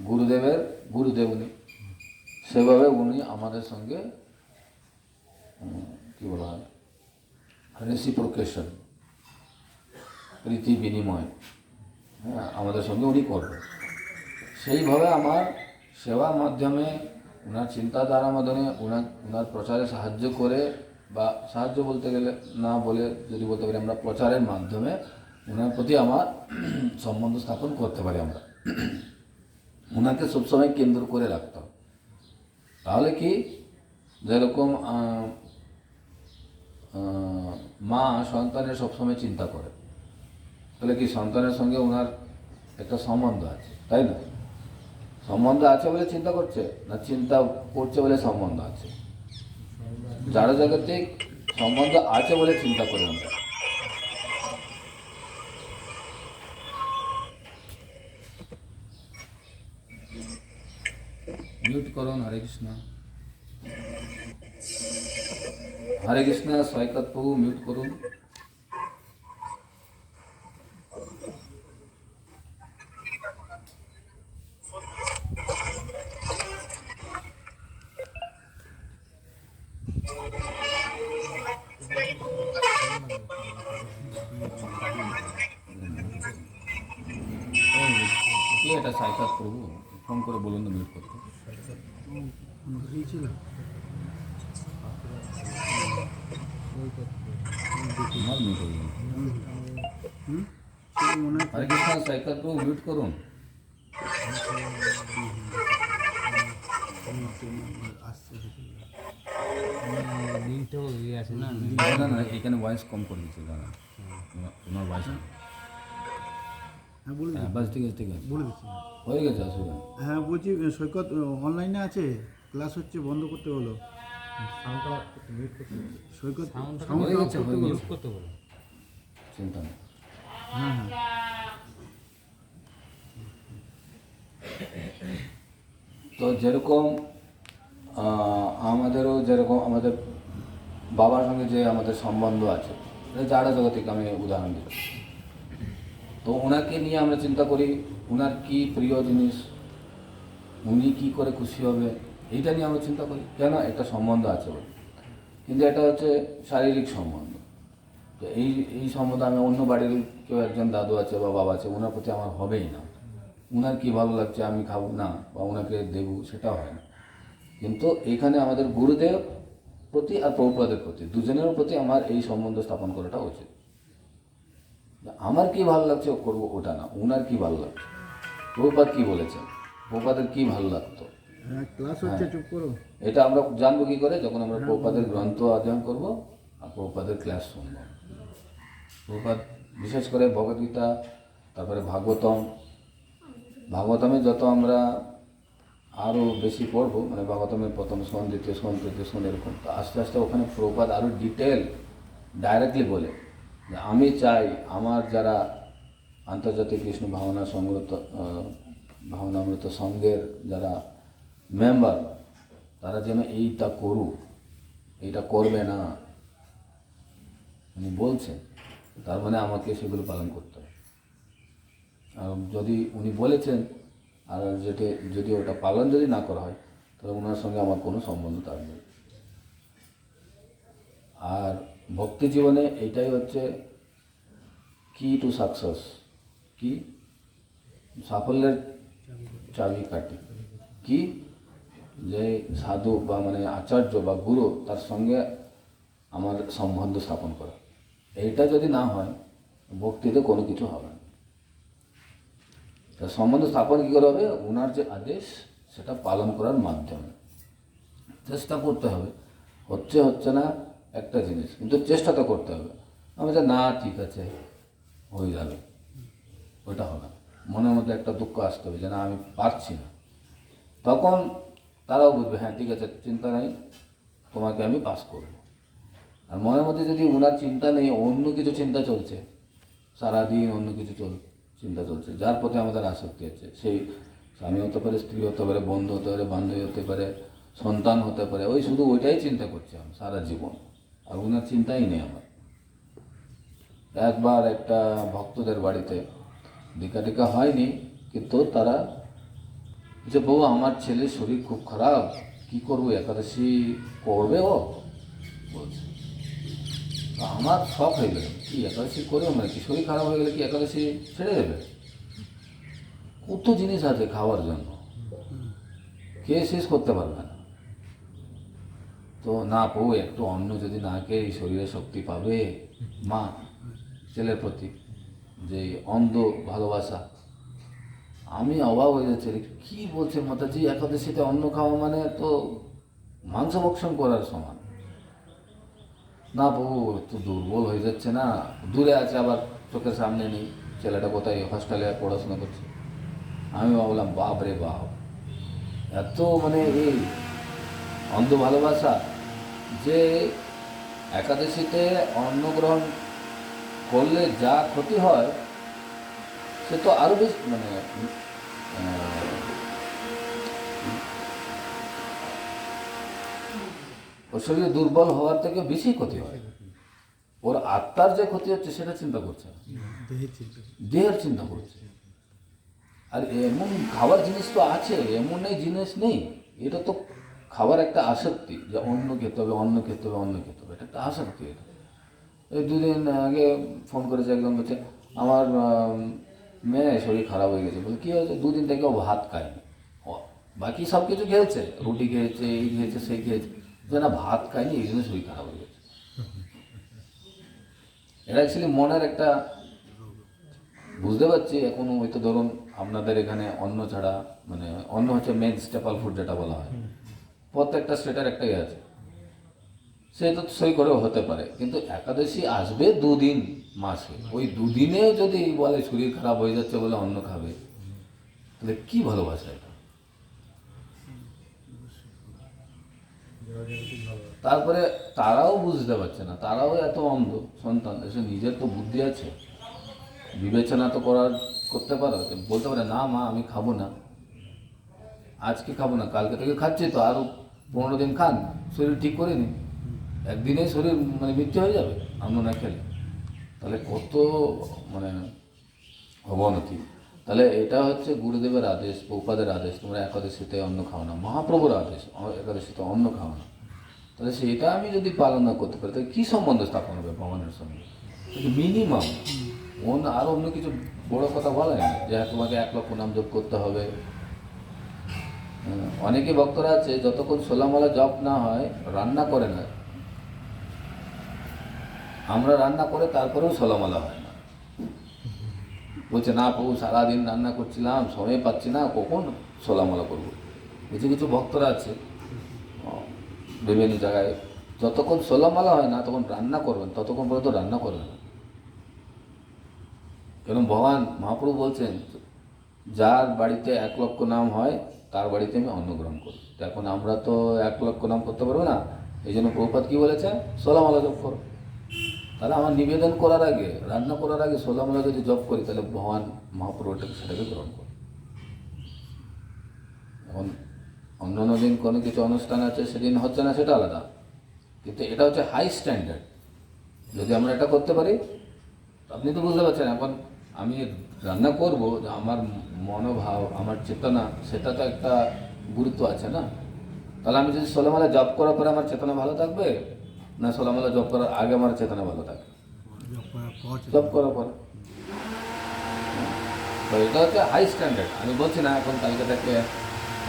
গুরুদেবের গুরুদেব উনি, সেভাবে উনি আমাদের সঙ্গে কী বলা হয়, রেসিপ্রোকেশন, প্রীতি বিনিময়, হ্যাঁ, আমাদের সঙ্গে উনি করবেন। সেইভাবে আমার সেবার মাধ্যমে, ওনার চিন্তাধারার মাধ্যমে, ওনার প্রচারে সাহায্য করে, বা সাহায্য বলতে গেলে না বলে যদি বলতে পারি আমরা প্রচারের মাধ্যমে ওনার প্রতি আমার সম্বন্ধ স্থাপন করতে পারি। আমরা ওনাকে সবসময় কেন্দ্র করে রাখতাম। তাহলে কি, যেরকম মা সন্তানের সবসময় চিন্তা করে, তাহলে কি সন্তানের সঙ্গে ওনার একটা সম্বন্ধ আছে, তাই না? সম্বন্ধ আছে বলে চিন্তা করছে, না চিন্তা করছে বলে সম্বন্ধ আছে? যারা জাগতিক সম্বন্ধ আছে বলে চিন্তা করে আমরা। মিউট করুন। হরে কৃষ্ণ, হরে কৃষ্ণ। সৈকত প্রভু মিউট করুন। কে এটা সাইকাত করবো, ফোন করে বলুন না মিট করতে। দিয়েছিল আমার মিট হয়ে গেল। মনে আরে কৃষ্ণ সাইকাত করবো, মিট করুন। আসছে লিঙ্কটাও ইয়ে আছে না না না এখানে ভয়েস কম করে দিচ্ছে দাদা, তোমার ভয়েস। হ্যাঁ বলে হ্যাঁ বাস ঠিক আছে ঠিক আছে, বলে দিচ্ছি হয়ে গেছে অসুবিধা নেই। হ্যাঁ বলছি সৈকত অনলাইনে আছে, ক্লাস হচ্ছে, বন্ধ করতে হলো সাউন্ডটা একটু মিউট করতে হবে। সৈকত হয়ে গেছে, হয়ে গেছে, করতে বলো। চিন্তা নেই। হ্যাঁ হ্যাঁ তো যেরকম আমাদেরও যেরকম আমাদের বাবার সঙ্গে যে আমাদের সম্বন্ধ আছে, যারা জগতিক আমি উদাহরণ দিচ্ছি, তো ওনাকে নিয়ে আমরা চিন্তা করি ওনার কি প্রিয় জিনিস, উনি কি করে খুশি হবে, এইটা নিয়ে আমরা চিন্তা করি। কেন? একটা সম্বন্ধ আছে বলে। কিন্তু এটা হচ্ছে শারীরিক সম্বন্ধ। তো এই সম্বন্ধে আমি অন্য বাড়ির কেউ একজন দাদু আছে বা বাবা আছে, ওনার প্রতি আমার হবেই না। ওনার কী ভালো লাগছে আমি খাবো না বা ওনাকে দেবো, সেটা হয় না। কিন্তু এখানে আমাদের গুরুদেব প্রতি আর প্রভুপাদের প্রতি দুজনের প্রতি আমার এই সম্বন্ধ স্থাপন করাটা উচিত। আমার কি ভালো লাগছে ও করবো ওটা না, ওনার কি ভালো লাগছে, প্রভুপাদ কি বলেছেন, প্রভুপাদের কি ভালো লাগতো, হ্যাঁ ক্লাস হচ্ছে, চুপ করো। এটা আমরা জানবো কি করে? যখন আমরা প্রভুপাদের গ্রন্থ অধ্যয়ন করব আর প্রভুপাদের ক্লাস শুনব। প্রভুপাদ বিশেষ করে ভগবদ্গীতা, তারপরে ভাগবতমে যত আমরা আরও বেশি পড়বো, মানে ভাগবতমের প্রথম স্কন্ধ, দ্বিতীয় স্কন্ধ, তৃতীয় স্কন্ধ, এরকম, তো আস্তে আস্তে ওখানে প্রভুপাদ আরও ডিটেল ডাইরেক্টলি বলে যে আমি চাই আমার যারা আন্তর্জাতিক কৃষ্ণ ভাবনামৃত সঙ্গের যারা মেম্বার, তারা যেন এইটা করুক, এইটা করবে না উনি বলছেন, তার মানে আমাকে সেগুলো পালন করতে হবে। আর যদি উনি বলেছেন আর যদি ওটা পালন যদি না করা হয়, তাহলে ওনার সঙ্গে আমার কোনো সম্বন্ধ থাকবে না। আর ভক্তি জীবনে এইটাই হচ্ছে কি টু সাকসেস, কি সাফল্যের চাবিকাঠি, কি যে সাধু বা মানে আচার্য বা গুরু, তার সঙ্গে আমার সম্বন্ধ স্থাপন করা। এইটা যদি না হয়, ভক্তিতে কোনো কিছু হবে না। তার সম্বন্ধ স্থাপন কী করে হবে? ওনার যে আদেশ সেটা পালন করার মাধ্যমে চেষ্টা করতে হবে। হচ্ছে না একটা জিনিস, কিন্তু চেষ্টা তো করতে হবে। আমি যে না ঠিক আছে হয়ে যাবে, ওটা হবে না। মনের মধ্যে একটা দুঃখ আসতে হবে যে না আমি পারছি না, তখন তারাও বুঝবে হ্যাঁ ঠিক আছে চিন্তা নেই, তোমাকে আমি পাস করব। আর মনের মধ্যে যদি ওনার চিন্তা নেই, অন্য কিছু চিন্তা চলছে, সারাদিন অন্য কিছু চিন্তা চলছে, যার প্রতি আমাদের আসক্তি আছে, সেই স্বামী হতে পারে, স্ত্রী হতে পারে, বন্ধু হতে পারে, বান্ধবী হতে পারে, সন্তান হতে পারে, ওই শুধু ওইটাই চিন্তা করছি আমি সারা জীবন, আর ওনার চিন্তাই নেই আমার। একবার একটা ভক্তদের বাড়িতে টিকা হয়নি, কিন্তু তারা যে বউ আমার ছেলের শরীর খুব খারাপ, কি করবো, একাদশী করবে ও বলছে। তো আমার শখ হয়ে গেল, কি একাদশী করে মানে কি শরীর খারাপ হয়ে গেলে কি একাদশী ছেড়ে দেবে? কত জিনিস আছে খাওয়ার জন্য, কে শেষ করতে পারবে না। তো না বউ একটু অন্ন যদি না খেয়ে শরীরে শক্তি পাবে, মা ছেলের প্রতি যে অন্ধ ভালোবাসা। আমি অবাক হয়ে যাচ্ছি, কী বলছে মাতাজি, একাদশীতে অন্ন খাওয়া মানে তো মাংস ভক্ষণ করার সমান। না বউ একটু দুর্বল হয়ে যাচ্ছে না, দূরে আছে, আবার চোখের সামনে নেই, ছেলেটা কোথায় হস্টেলে পড়াশোনা করছে। আমি ভাবলাম বাপ রে বাপ, এত মানে এই অন্ধ ভালোবাসা, যে একাদশীতে অন্ন গ্রহণ করলে যা ক্ষতি হয় সে তো আরও বেশি, মানে ওর শরীরে দুর্বল হওয়ার থেকে বেশি ক্ষতি হয়। ওর আত্মার যে ক্ষতি হচ্ছে সেটা চিন্তা করছে না, দেহের চিন্তা করছে। আর এমন খাওয়ার জিনিস তো আছে, এমন জিনিস নেই, এটা তো খাবার একটা আসক্তি, যে অন্ন খেতে হবে, অন্ন খেতে হবে, অন্ন খেতে হবে, এটা একটা আসক্তি। এটা এই 2 দিন আগে ফোন করেছে একজন, বলছে আমার মেয়ে শরীর খারাপ হয়ে গেছে। বলে কী হয়েছে? 2 দিন থেকে ও ভাত খায়নি। বাকি সব কিছু খেয়েছে, রুটি খেয়েছে, এই খেয়েছে, সেই খেয়েছে, যে না ভাত খায়নি, এই জন্য শরীর খারাপ হয়ে গেছে। এটা অ্যাকচুয়ালি মনের একটা, বুঝতে পারছি এখন হয়তো ধরুন আপনাদের এখানে অন্ন ছাড়া, মানে অন্ন হচ্ছে মেন স্টেপল ফুড যেটা বলা হয়, প্রত্যেকটা স্টেটের একটাই আছে, সে তো সই করেও হতে পারে, কিন্তু একাদশী আসবে 2 দিন মাসে, ওই 2 দিনে যদি বলে শরীর খারাপ হয়ে যাচ্ছে বলে অন্ন খাবে, তাহলে কি ভালোবাসা এটা? তারপরে তারাও বুঝতে পারছে না, তারাও এত অন্ধ সন্তান, এসে নিজের তো বুদ্ধি আছে, বিবেচনা তো করতে পারো, বলতে পারে না মা আমি খাবো না, আজকে খাবো না, কালকে থেকে খাচ্ছি তো, আরও 15 দিন খান, শরীর ঠিক করে নিন, একদিনেই শরীর মানে মৃত্যু হয়ে যাবে অন্ন না খেলে, তাহলে কত মানে অবনতি। তাহলে এটা হচ্ছে গুরুদেবের আদেশ, প্রভুপাদের আদেশ, তোমরা একাদশীতে অন্ন খাও না, মহাপ্রভুর আদেশ একাদশীতে অন্ন খাও না। তাহলে সেটা আমি যদি পালন না করতে পারি, তাহলে কী সম্বন্ধ স্থাপন হবে ভগবানের সঙ্গে? মিনিমাম আর অন্য কিছু বড় কথা বলে না যে তোমাকে 1 লক্ষ নাম জপ করতে হবে। অনেকে ভক্তরা আছে যতক্ষণ 16 মালা জপ না হয় রান্না করে না, আমরা রান্না করে তারপরেও 16 মালা হয় না, বলছে না প্রভু সারাদিন রান্না করছিলাম, সময় পাচ্ছি না, কখন 16 মালা করবো। কিছু কিছু ভক্তরা আছে বিভিন্ন জায়গায়, যতক্ষণ 16 মালা হয় না তখন রান্না করবেন, ততক্ষণ পর্যন্ত রান্না করবেন না। কেন ভগবান মহাপ্রভু বলছেন যার বাড়িতে 1 লক্ষ নাম হয় তার বাড়িতে আমি অন্ন গ্রহণ করি। তো এখন আমরা তো 1 লক্ষ নাম করতে পারবো না, এই জন্য প্রভুপাদ কী বলেছে? 16 মালা জপ করো। তাহলে আমার নিবেদন করার আগে, রান্না করার আগে 16 মালা যদি জপ করি, তাহলে ভগবান মহাপ্রভুটাকে সেটাকে গ্রহণ করে। এখন অন্য দিন কোনো কিছু অনুষ্ঠান আছে সেদিন হচ্ছে না, সেটা আলাদা, কিন্তু এটা হচ্ছে হাই স্ট্যান্ডার্ড। যদি আমরা এটা করতে পারি, আপনি তো বুঝতে পারছেন, এখন আমি রান্না করব, আমার মনোভাব, আমার চেতনা, সেটা তো একটা গুরুত্ব আছে না। তাহলে আমি যদি 16 মালা জপ করার পরে আমার চেতনা ভালো থাকবে, না 16 মালা জপ করার আগে আমার চেতনা ভালো থাকবে? জপ করার পরে। তো এটা হচ্ছে হাই স্ট্যান্ডার্ড। আমি বলছি না এখন কালকে থেকে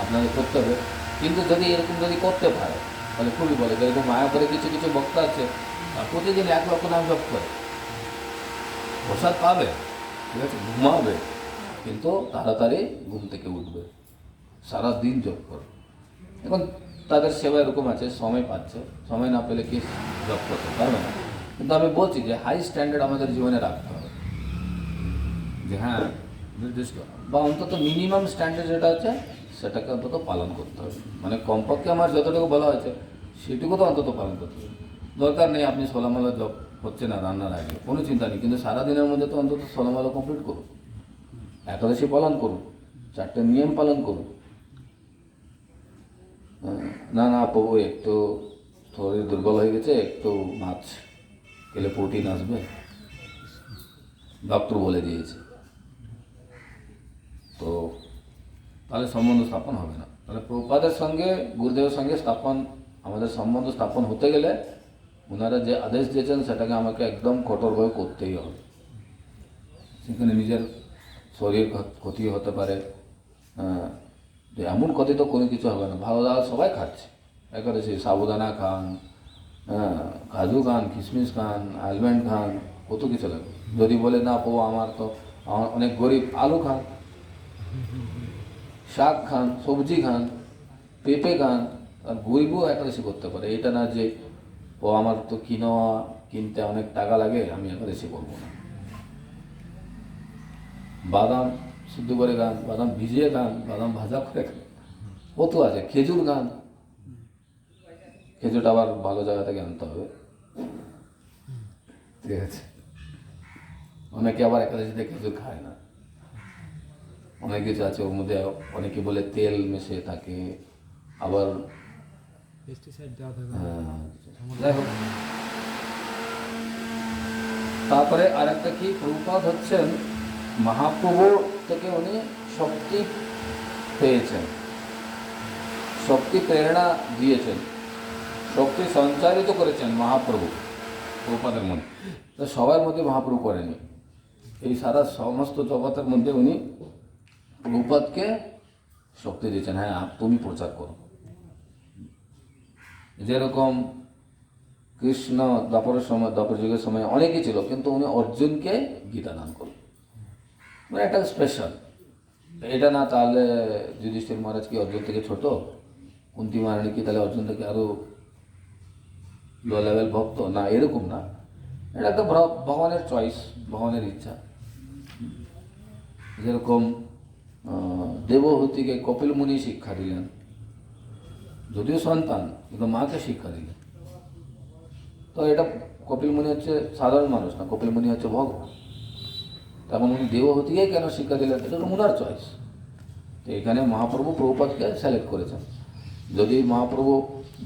আপনাদের করতে হবে, কিন্তু যদি এরকম যদি করতে পারে তাহলে খুবই বলে। যেরকম মায়াপুরে কিছু কিছু বক্তা আছে প্রতিদিন 1 লক্ষ নাম জপ করে, প্রসাদ পাবে, ঠিক আছে, ঘুমাবে, কিন্তু তাড়াতাড়ি ঘুম থেকে উঠবে, সারাদিন জপ করে। এখন তাদের সেবা এরকম আছে, সময় পাচ্ছে, সময় না পেলে কি জব করতে পারবে না। কিন্তু আমি বলছি যে হাই স্ট্যান্ডার্ড আমাদের জীবনে রাখতে হবে, যে হ্যাঁ নির্দিষ্ট বা অন্তত মিনিমাম স্ট্যান্ডার্ড যেটা আছে সেটাকে অন্তত পালন করতে হবে। মানে কমপক্ষে আমার যতটুকু বলা হয়েছে সেটুকু তো অন্তত পালন করতে হবে। দরকার নেই আপনি 16 মালা জব হচ্ছে না রান্নার আগে, কোনো চিন্তা নেই, কিন্তু সারাদিনের মধ্যে তো অন্তত 16 মালা কমপ্লিট করুন, একাদশী পালন করুন, 4টে নিয়ম পালন করুন। না না প্রভু একটু শরীর দুর্বল হয়ে গেছে, একটু মাছ খেলে প্রোটিন আসবে, ডক্টর বলে দিয়েছে, তো তাহলে সম্বন্ধ স্থাপন হবে না। তাহলে প্রভুপাদের সঙ্গে, গুরুদেবের সঙ্গে আমাদের সম্বন্ধ স্থাপন হতে গেলে ওনারা যে আদেশ দিয়েছেন সেটাকে আমাকে একদম কঠোরভাবে করতেই হবে। সেখানে নিজের শরীর ক্ষতি হতে পারে, যে এমন ক্ষতি তো কোনো কিছু হবে না, ভালো দাওয়া সবাই খাচ্ছে একাদশী, সাবুদানা খান, কাজু খান, কিশমিশ খান, আলমন্ড খান, কত কিছু লাগে। যদি বলে না পো আমার অনেক গরিব, আলু খান, শাক খান, সবজি খান, পেঁপে খান, আর গরিবও একাদশী করতে পারে। এটা না যে আমার তো কিনতে অনেক টাকা লাগে, আমি একাদশী করবো না। বাদাম শুদ্ধ করে খান, বাদাম ভিজিয়ে খান, বাদাম ভাজা করে খান, কত আছে। খেজুর খান, খেজুরটা আবার ভালো জায়গা থেকে আনতে হবে, ঠিক আছে। অনেকে আবার একাদশীতে খেজুর খায় না, অনেক কিছু আছে ওর মধ্যে, অনেকে বলে তেল মিশে থাকে, আবার যাই হোক। তারপরে আরেকটা কি, প্রভুপাদ হচ্ছেন মহাপ্রভু থেকে উনি শক্তি পেয়েছেন, শক্তি প্রেরণা দিয়েছেন, শক্তি সঞ্চারিত করেছেন মহাপ্রভু প্রভুপাদের মধ্যে। তো সবার মধ্যে মহাপ্রভু করেনি, এই সারা সমস্ত জগতের মধ্যে উনি প্রভুপাদকে শক্তি দিয়েছেন, হ্যাঁ তুমি প্রচার করো। যেরকম কৃষ্ণ দ্বাপর যুগের সময় অনেকই ছিল, কিন্তু উনি অর্জুনকে গীতা দান করলেন, মানে একটা স্পেশাল। এটা না তাহলে যুধিষ্ঠির মহারাজ কি অর্জুন থেকে ছোট, কুন্তি মহারানী কি তাহলে অর্জুন থেকে আরও লো লেভেল ভক্ত? না, এরকম না, এটা একটা ভগবানের চয়েস, ভগবানের ইচ্ছা। যেরকম দেবহূতিকে কপিল মুনি শিক্ষা দিলেন, যদিও সন্তান কিন্তু মাকে শিক্ষা দিলেন। তো এটা কপিল মুনি হচ্ছে সাধারণ মানুষ না, কপিল মুনি হচ্ছে ভগবান। তেমন উনি দেবহূতিকে কেন শিক্ষা দিলেন, এটা তো ওনার চয়েস। তো এখানে মহাপ্রভু প্রভুপাদকে সিলেক্ট করেছেন। যদি মহাপ্রভু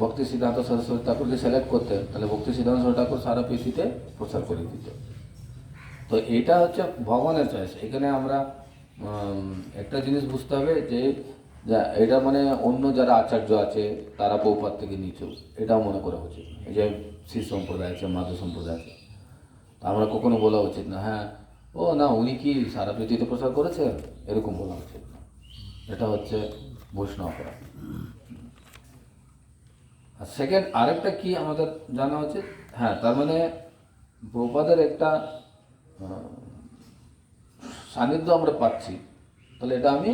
ভক্তি সিদ্ধান্ত সরস্বতী ঠাকুরকে সিলেক্ট করতেন, তাহলে ভক্তি সিদ্ধান্ত সরস্বতী ঠাকুর সারা পৃথিবীতে প্রচার করে দিত। তো এটা হচ্ছে ভগবানের চয়েস। এখানে আমরা একটা জিনিস বুঝতে হবে যে এটা মানে অন্য যারা আচার্য আছে তারা প্রভুপাদ থেকে নিচু, এটাও মনে করা উচিত। এই যে শিব সম্প্রদায় আছে, মাধব সম্প্রদায় আছে, তা আমরা কখনো বলা উচিত না হ্যাঁ ও না উনি কি সারা পৃথিবীতে প্রচার করেছেন, এরকম বলা উচিত না। এটা হচ্ছে বৈষ্ণব অপরাধ। আর সেকেন্ড আরেকটা কি আমাদের জানা উচিত, হ্যাঁ তার মানে প্রভুপাদের একটা সান্নিধ্য আমরা পাচ্ছি, তাহলে এটা আমি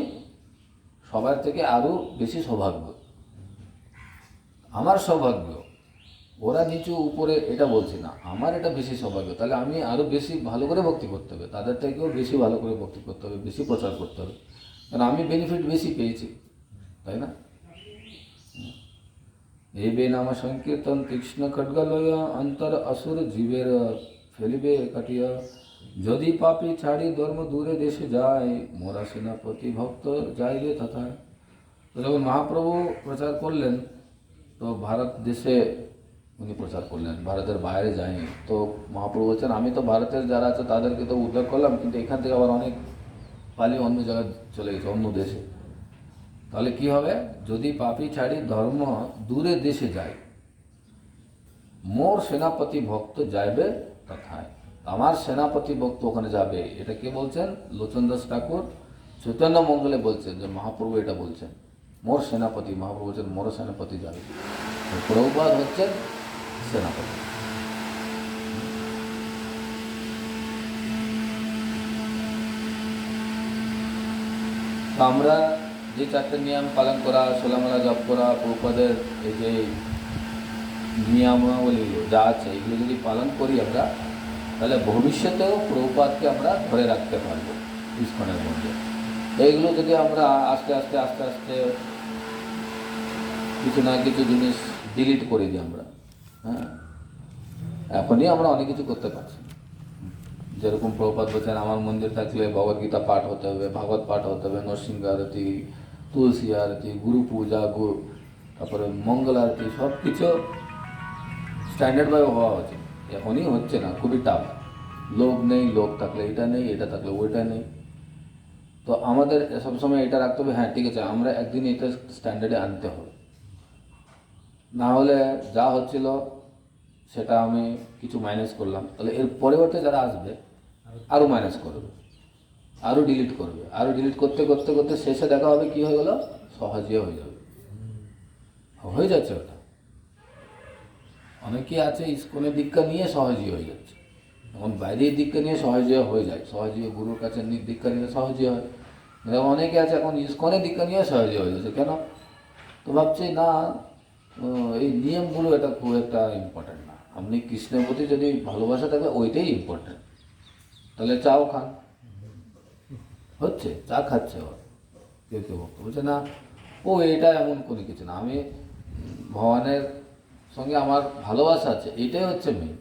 সবার থেকে আরও বেশি সৌভাগ্য, আমার সৌভাগ্য। ওরা নিচু উপরে এটা বলছি না, আমার এটা বেশি সৌভাগ্য। তাহলে আমি আরও বেশি ভালো করে ভক্তি করতে হবে, তাদের থেকেও বেশি ভালো করে ভক্তি করতে হবে, বেশি প্রচার করতে হবে, কারণ আমি বেনিফিট বেশি পেয়েছি, তাই না? এই বেনাম সংকীর্তন তীক্ষ্ণ খड्गलय অন্তর আসুর জীবের ফেলিবে কাটিয়া, যদি পাপি ছাড়ি ধর্ম দূরে দেশে যায়, মোরা সেনাপতি ভক্ত যাইবে তথা। তো যখন মহাপ্রভু প্রচার করলেন, তো ভারত দেশে উনি প্রচার করলেন, ভারতের বাইরে যায়নি। তো মহাপ্রভু বলছেন আমি তো ভারতের যারা আছে তাদেরকে তো উদ্ধার করলাম, কিন্তু এখান থেকে আবার অনেক পালিয়ে অন্য জায়গায় চলে গেছে, অন্য দেশে। তাহলে কি হবে, যদি পাপি ছাড়ি ধর্ম দূরে দেশে যায়, মোর সেনাপতি ভক্ত যাইবে তথায়। আমার সেনাপতি ভক্ত ওখানে যাবে, এটা কে বলছেন? লোচন দাস ঠাকুর চৈতন্য মঙ্গলে বলছেন, যে মহাপ্রভু এটা বলছেন মোর সেনাপতি, মহাপ্রভু বলছেন মোর সেনাপতি যাবে। প্রভুপাদ হচ্ছেন সেনাপতি। তো আমরা যে চারটে নিয়ম পালন করা, সোলামালা জপ করা, প্রভুপাদের এই যে নিয়মাবলী যা আছে এগুলো যদি পালন করি আমরা, তাহলে ভবিষ্যতেও প্রভুপাদকে আমরা ধরে রাখতে পারবো ইস্কনের মধ্যে। তো এইগুলো যদি আমরা আস্তে আস্তে আস্তে আস্তে কিছু না কিছু জিনিস ডিলিট করে দিই আমরা, হ্যাঁ এখনই আমরা অনেক কিছু করতে পারছি। যেরকম প্রভুপাদ বলছেন আমার মন্দির থাকলে ভগবদ্গীতা পাঠ হতে হবে, ভাগবত পাঠ হতে হবে, নরসিংহ আরতি, তুলসী আরতি, গুরু পূজা, তারপরে মঙ্গল আরতি, সব কিছু স্ট্যান্ডার্ডভাবে হওয়া উচিত। এখনই হচ্ছে না, খুবই টাফ। লোক নেই, লোক থাকলে এটা নেই, এটা থাকলে ওইটা নেই। তো আমাদের সবসময় এটা রাখতে হবে, হ্যাঁ ঠিক আছে আমরা একদিন এটা স্ট্যান্ডার্ডে আনতে হবে, না হলে যা হচ্ছিল সেটা আমি কিছু মাইনাস করলাম, তাহলে এর পরিবর্তে যারা আসবে আরও মাইনাস করবে, আরও ডিলিট করবে, আরও ডিলিট করতে করতে করতে শেষে দেখা হবে কী হয়ে গেল, সহজে হয়ে যাবে, হয়ে যাচ্ছে ওটা। অনেকেই আছে ইস্কনের দীক্ষা নিয়ে সহজই হয়ে যাচ্ছে, এখন বাইরের দীক্ষা নিয়ে সহজে হয়ে যায়, সহজে গুরুর কাছে দীক্ষা নিলে সহজে হয়। এরকম অনেকে আছে এখন ইস্কনের দীক্ষা নিয়ে সহজে হয়ে যাচ্ছে, কেন? তো ভাবছি না এই নিয়মগুলো এটা খুব একটা ইম্পর্টেন্ট না। আপনি কৃষ্ণের প্রতি যদি ভালোবাসা থাকে ওইটাই ইম্পর্টেন্ট, তাহলে চাও খান, হচ্ছে চা খাচ্ছে, কেউ কেউ ভক্ত বলছে না ও এটা এমন কোনো কিছু না, আমি ভগবানের সঙ্গে আমার ভালোবাসা আছে, এটাই হচ্ছে মেন।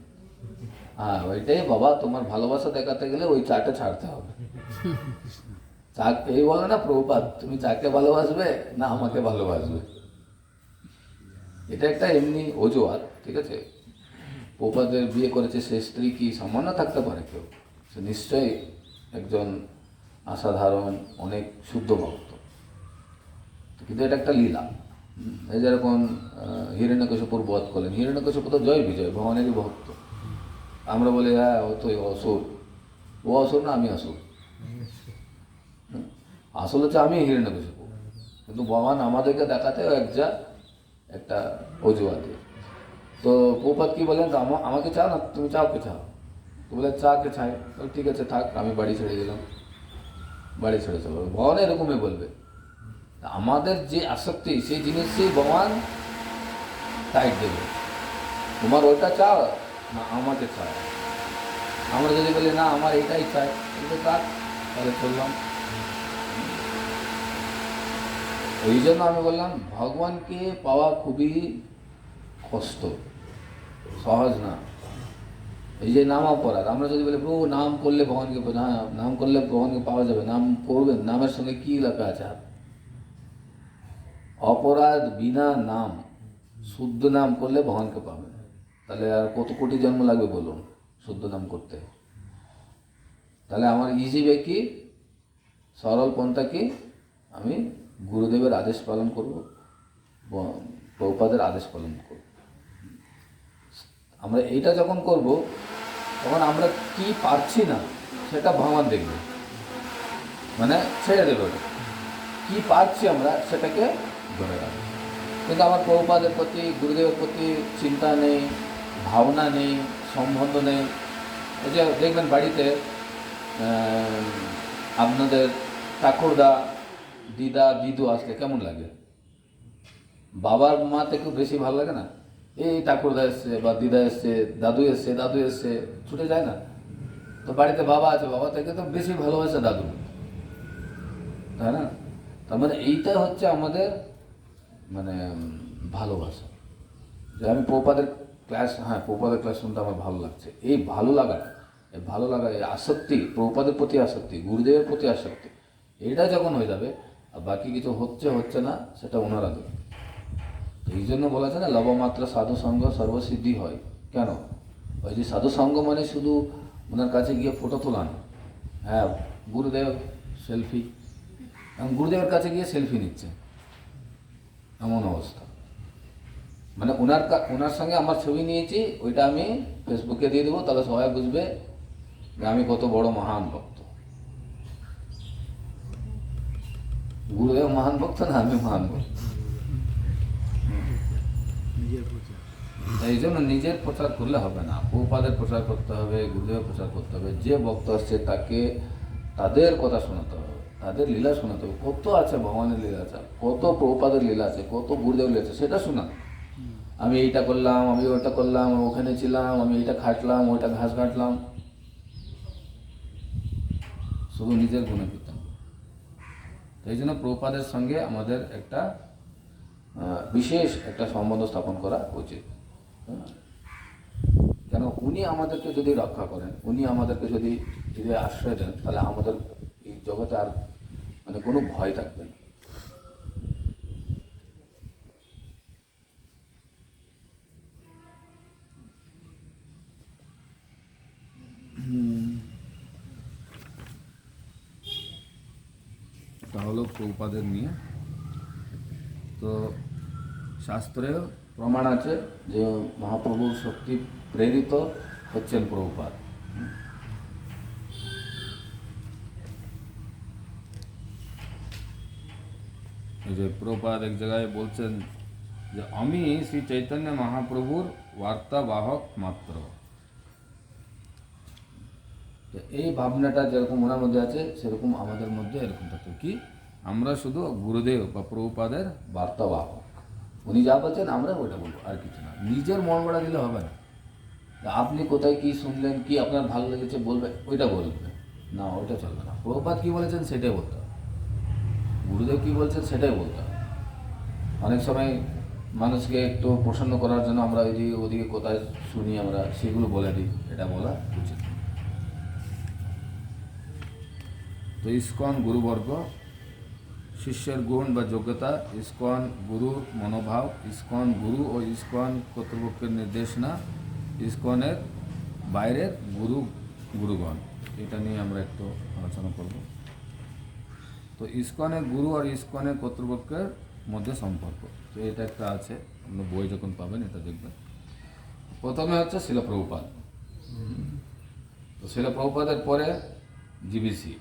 হ্যাঁ ওইটাই বাবা, তোমার ভালোবাসা দেখাতে গেলে ওই চাটা ছাড়তে হবে। চা এই বলে না প্রভুপাদ, তুমি চাকে ভালোবাসবে না আমাকে ভালোবাসবে, এটা একটা এমনি অজুহাত, ঠিক আছে? প্রভুপাদের বিয়ে করেছে সে স্ত্রী কি সামান্য থাকতে পারে কেউ? সে নিশ্চয়ই একজন অসাধারণ অনেক শুদ্ধ ভক্ত, কিন্তু এটা একটা লীলা, এই যেরকম হিরণ্যকশিপুর বধ করলেন, হিরণ্যকশিপু তো জয় বিজয়, ভগবানেরই ভক্ত। আমরা বলি হ্যাঁ ও তো অসুর, ও অসুর না আমি অসুর। আসল হচ্ছে আমি হিরণ্যকশিপু, কিন্তু ভগবান আমাদেরকে দেখাতে একটা অজুহাতে। তো প্রপাত কি বলেন, আমাকে চাও না, তুমি চাও কে চাও? তো বলে চাকে চাই। তো ঠিক আছে থাক, আমি বাড়ি ছেড়ে গেলাম, বাড়ি ছেড়ে চলো। ভগবান এরকমই বলবে, আমাদের যে আসক্তি সেই জিনিসই ভগবান টাইট দেবে। তোমার ওইটা চাও না আমাকে চাও। আমরা যদি বলি না আমার এটাই চাই, কিন্তু থাক, তাহলে চললাম। এই জন্য আমি বললাম ভগবানকে পাওয়া খুবই কষ্ট, সহজ না। এই যে নাম অপরাধ, আমরা যদি বলি প্রভু নাম করলে ভগবানকে, না নাম করলে ভগবানকে পাওয়া যাবে, নাম করবেন, নামের সঙ্গে কী লেখা আছে? অপরাধ বিনা নাম, শুদ্ধ নাম করলে ভগবানকে পাবেন। তাহলে আর কত কোটি জন্ম লাগবে বলুন শুদ্ধ নাম করতে? তাহলে আমার ইজি ওয়ে কি, সরল পন্থা কি, আমি গুরুদেবের আদেশ পালন করব, প্রভুপাদের আদেশ পালন করব। আমরা এইটা যখন করব, তখন আমরা কি পারছি না সেটা ভগবান দেখবে, মানে ছেড়ে দেবে ওটা। কী পারছি আমরা সেটাকে ধরে রাখবো। কিন্তু আমার প্রভুপাদের প্রতি, গুরুদেবের প্রতি চিন্তা নেই, ভাবনা নেই, সম্বন্ধ নেই। এই যে দেখবেন বাড়িতে আপনাদের ঠাকুরদা, দিদা, দিদু আসলে কেমন লাগে? বাবার মা থেকে বেশি ভালো লাগে না? এই ঠাকুরদা এসছে বা দিদা এসছে, দাদু এসছে, ছুটে যায় না? তো বাড়িতে বাবা আছে, বাবা থেকে তো বেশি ভালোবাসে দাদু, তাই না? তার মানে এইটা হচ্ছে আমাদের মানে ভালোবাসা। যে আমি প্রভুপাদের ক্লাস, হ্যাঁ প্রভুপাদের ক্লাস শুনতে আমার ভালো লাগছে, এই ভালো লাগা, এই আসক্তি, প্রভুপাদের প্রতি আসক্তি, গুরুদেবের প্রতি আসক্তি, এটা যখন হয়ে যাবে, আর বাকি কিছু হচ্ছে না সেটা ওনারা দেবে। এই জন্য বলা যায় না লবমাত্র সাধু সঙ্গ সর্বসিদ্ধি হয়। কেন? ওই যে সাধু সঙ্গ মানে শুধু ওনার কাছে গিয়ে ফটো তোলা না। হ্যাঁ গুরুদেব সেলফি, এবং গুরুদেবের কাছে গিয়ে সেলফি নিচ্ছে, এমন অবস্থা। মানে ওনার সঙ্গে আমার ছবি নিয়েছি, ওইটা আমি ফেসবুকে দিয়ে দেবো, তাহলে সবাই বুঝবে যে আমি কত বড় মহান ভক্ত। গুরুদেব মহান ভক্ত না আমি মহান ভক্ত। এই জন্য নিজের প্রচার করলে হবে না, প্রভুপাদের প্রচার করতে হবে, গুরুদেবের প্রচার করতে হবে। যে ভক্ত আসছে তাকে তাদের কথা শোনাতে হবে, তাদের লীলা শোনাতে হবে। কত আছে ভগবানের লীলা আছে, কত প্রভুপাদের লীলা আছে, কত গুরুদেবের লীলা আছে, সেটা শোনা। আমি এইটা করলাম, আমি ওইটা করলাম, ওখানে ছিলাম, আমি এইটা খাটলাম, ওইটা ঘাস কাটলাম, শুধু নিজের গুণে কীর্তন। এই জন্য প্রভুপাদের সঙ্গে আমাদের একটা বিশেষ একটা সম্বন্ধ স্থাপন করা উচিত। কেন? উনি আমাদেরকে যদি রক্ষা করেন, উনি আমাদেরকে যদি আশ্রয় দেন, তাহলে আমাদের এই জগতে আর মানে কোনো ভয় থাকবে না। তা হলো প্রভুপাদের নিয়ে। তো শাস্ত্রে প্রমাণ আছে যে মহাপ্রভুর শক্তি প্রেরিত হচ্ছেন প্রভুপাদ। এই যে প্রভুপাদ এক জায়গায় বলছেন যে আমি শ্রী চৈতন্য মহাপ্রভুর বার্তাবাহক মাত্র। তো এই ভাবনাটা যেরকম ওনার মধ্যে আছে, সেরকম আমাদের মধ্যে এরকম থাকে কি, আমরা শুধু গুরুদেব বা প্রভুপাদের বার্তাবাহক। উনি যা বলছেন আমরা ওইটা বলবো, আর কিছু না। নিজের মন গড়া দিলে হবে না। আপনি কোথায় কি শুনলেন, কি আপনার ভালো লেগেছে বলবে, ওইটা বলবে না, ওইটা চলবে না। প্রভুপাদ কি বলেছেন সেটাই বলতে হবে, গুরুদেব কি বলছেন সেটাই বলতে হবে। অনেক সময় মানুষকে একটু প্রসন্ন করার জন্য আমরা ওদিকে কোথায় শুনি, আমরা সেগুলো বলে দিই, এটা বলা উচিত। তো ইস্কন গুরুবর্গ, শিষ্যের গুণ বা যোগ্যতা, ইস্কন গুরুর মনোভাব, ইস্কন গুরু ও ইস্কন কর্তৃপক্ষের নির্দেশনা, ইস্কনের বাইরের গুরুগণ, এটা নিয়ে আমরা একটু আলোচনা করব। তো ইস্কনের গুরু আর ইস্কনের কর্তৃপক্ষের মধ্যে সম্পর্ক। তো এটা একটা আছে, আপনার বই যখন পাবেন এটা দেখবেন। প্রথমে হচ্ছে শিল প্রভুপাদ, তো শিল প্রভুপাদের পরে জিবিসি,